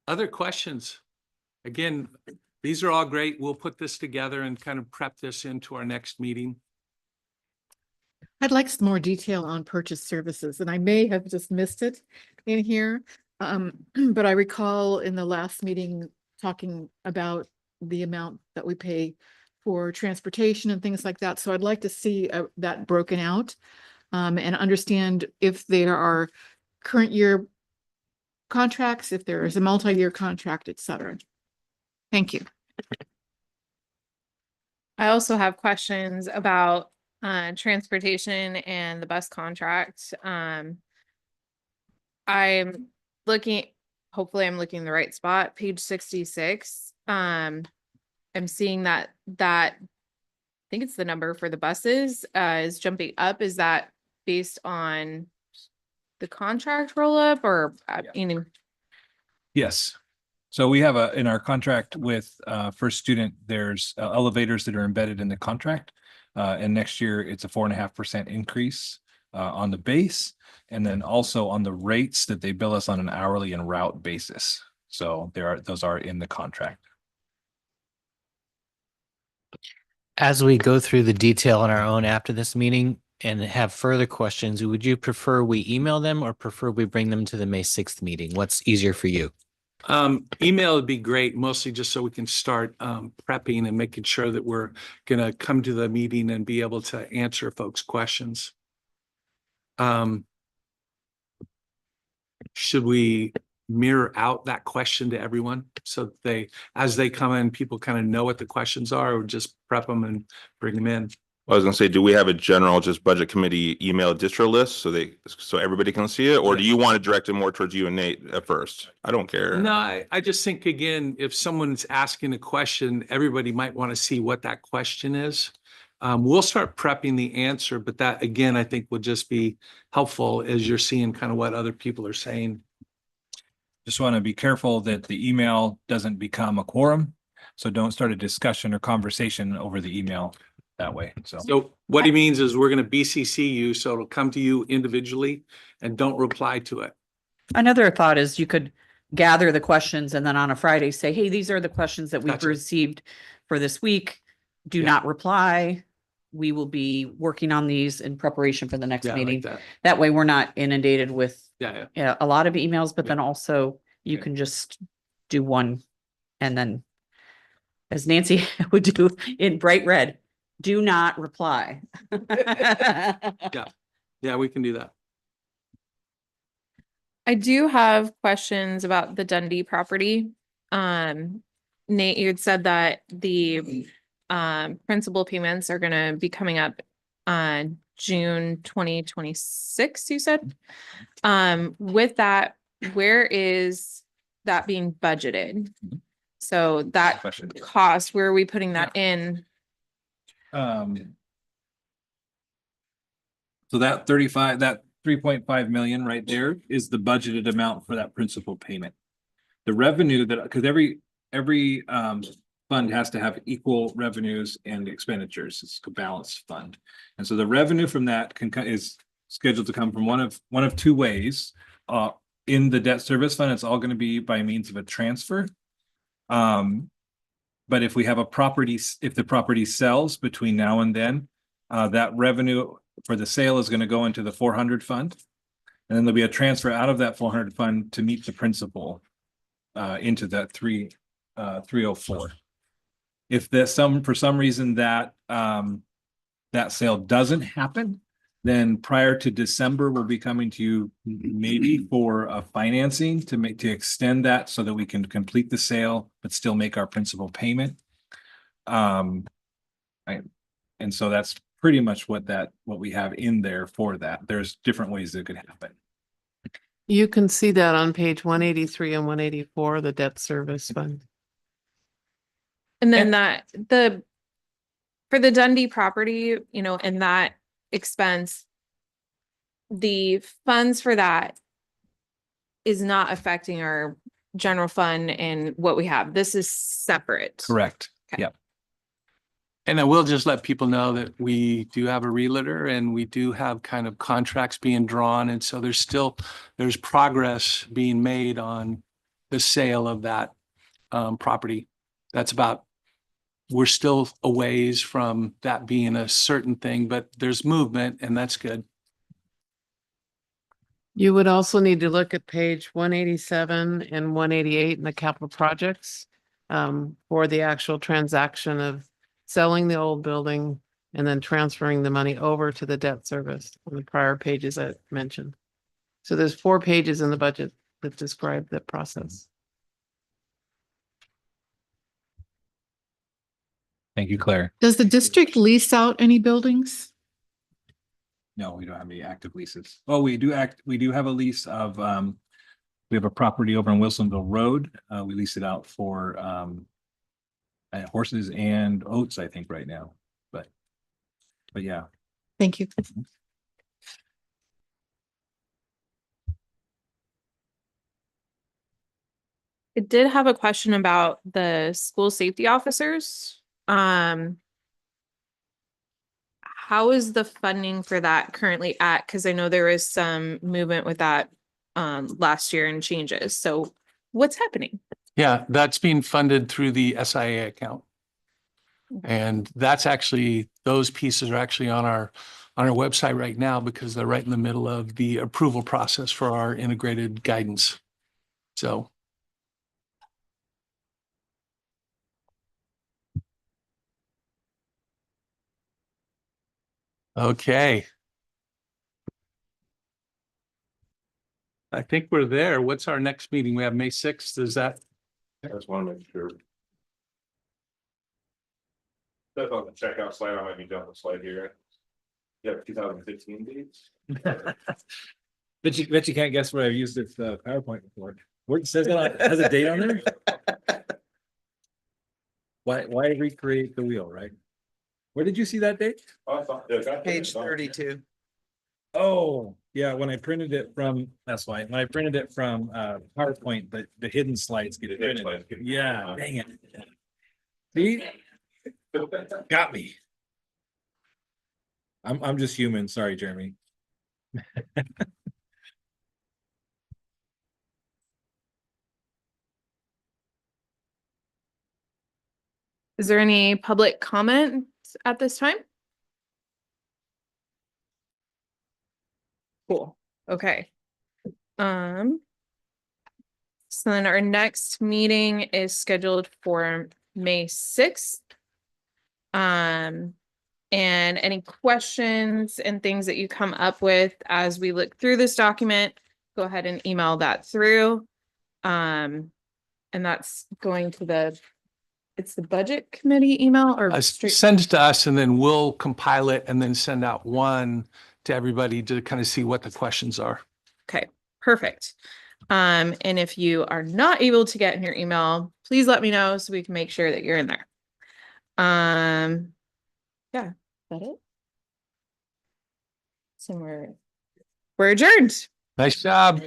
Other questions? Again, these are all great. We'll put this together and kind of prep this into our next meeting. I'd like some more detail on purchase services, and I may have just missed it in here. But I recall in the last meeting talking about the amount that we pay for transportation and things like that. So I'd like to see that broken out and understand if there are current year contracts, if there is a multi-year contract, et cetera. Thank you. I also have questions about transportation and the bus contract. I'm looking, hopefully I'm looking in the right spot, page 66. I'm seeing that I think it's the number for the buses is jumping up. Is that based on the contract roll up or you know? Yes. So we have in our contract with First Student, there's elevators that are embedded in the contract. And next year it's a 4.5% increase on the base. And then also on the rates that they bill us on an hourly and route basis. So those are in the contract. As we go through the detail on our own after this meeting and have further questions, would you prefer we email them or prefer we bring them to the May 6th meeting? What's easier for you? Email would be great, mostly just so we can start prepping and making sure that we're going to come to the meeting and be able to answer folks' questions. Should we mirror out that question to everyone so that as they come in, people kind of know what the questions are, or just prep them and bring them in? I was gonna say, do we have a general just budget committee email distro list so everybody can see it, or do you want to direct it more towards you and Nate at first? I don't care. No, I just think, again, if someone's asking a question, everybody might want to see what that question is. We'll start prepping the answer, but that, again, I think will just be helpful as you're seeing kind of what other people are saying. Just want to be careful that the email doesn't become a quorum. So don't start a discussion or conversation over the email that way. So what he means is we're going to BCC you, so it'll come to you individually, and don't reply to it. Another thought is you could gather the questions and then on a Friday say, hey, these are the questions that we've Gotcha. received for this week. Do Yeah. not reply. We will be working on these in preparation for the next Yeah, I like meeting. that. That way we're not inundated with Yeah. a lot of emails, but Yeah. then also you can just do one and then, as Nancy would do in bright red, do not reply. Yeah, we can do that. I do have questions about the Dundee property. Nate, you had said that the principal payments are gonna be coming up on June 2026, you said. With that, where is that being budgeted? So that Question. cost, where are we putting that in? So that 3.5 million right there is the budgeted amount for that principal payment. The revenue because every fund has to have equal revenues and expenditures. It's a balanced fund. And so the revenue from that is scheduled to come from one of two ways. In the debt service fund, it's all going to be by means of a transfer. But if we have if the property sells between now and then, that revenue for the sale is going to go into the 400 fund. And then there'll be a transfer out of that 400 fund to meet the principal into that 304. If for some reason that sale doesn't happen, then prior to December, we'll be coming to you maybe for a financing to extend that so that we can complete the sale, but still make our principal payment. And so that's pretty much what we have in there for that. There's different ways that could happen. You can see that on page 183 and 184, the debt service fund. And then for the Dundee property, and that expense, the funds for that is not affecting our general fund and what we have. This is separate. Correct. Okay. Yep. And I will just let people know that we do have a realtor and we do have kind of contracts being drawn. And so there's progress being made on the sale of that property. We're still a ways from that being a certain thing, but there's movement and that's good. You would also need to look at page 187 and 188 in the capital projects for the actual transaction of selling the old building and then transferring the money over to the debt service on the prior pages I mentioned. So there's 4 pages in the budget that describe that process. Thank you, Claire. Does the district lease out any buildings? No, we don't have any active leases. Oh, we do have a lease of, we have a property over on Wilsonville Road. We lease it out for, horses and oats, I think, right now, but yeah. Thank you. I did have a question about the school safety officers. How is the funding for that currently at? Because I know there was some movement with that last year and changes. So what's happening? Yeah, that's being funded through the SIA account. And that's actually, those pieces are actually on our website right now because they're right in the middle of the approval process for our integrated guidance. So. Okay. I think we're there. What's our next meeting? We have May 6th. Is that? I just want to make sure. That's on the checkout slide. I might be jumping slide here. Yeah, 2015 dates. Bet you can't guess what I've used this PowerPoint before. Where it says it has a date on there? Why recreate the wheel, right? Where did you see that date? Oh, I thought- Page 32. Oh, yeah, when I printed it from, that's why, when I printed it from PowerPoint, the hidden slides get The hidden printed. slides get- Yeah, dang it. See? Got me. I'm just human. Sorry, Jeremy. Is there any public comment at this time? Cool. Okay. So then our next meeting is scheduled for May 6th. And any questions and things that you come up with as we look through this document, go ahead and email that through. And that's going to it's the budget committee email or Send it to us and then we'll compile it and then send out one to everybody to kind of see what the questions are. Okay, perfect. And if you are not able to get in your email, please let me know so we can make sure that you're in there. Yeah, is that it? So we're adjourned. Nice job.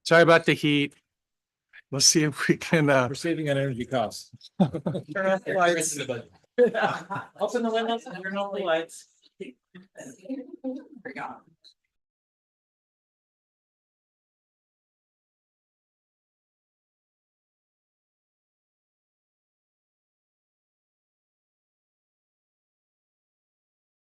Sorry about the heat. Let's see if we can, We're saving on energy costs. Turn off the lights. Open the windows and turn off the lights.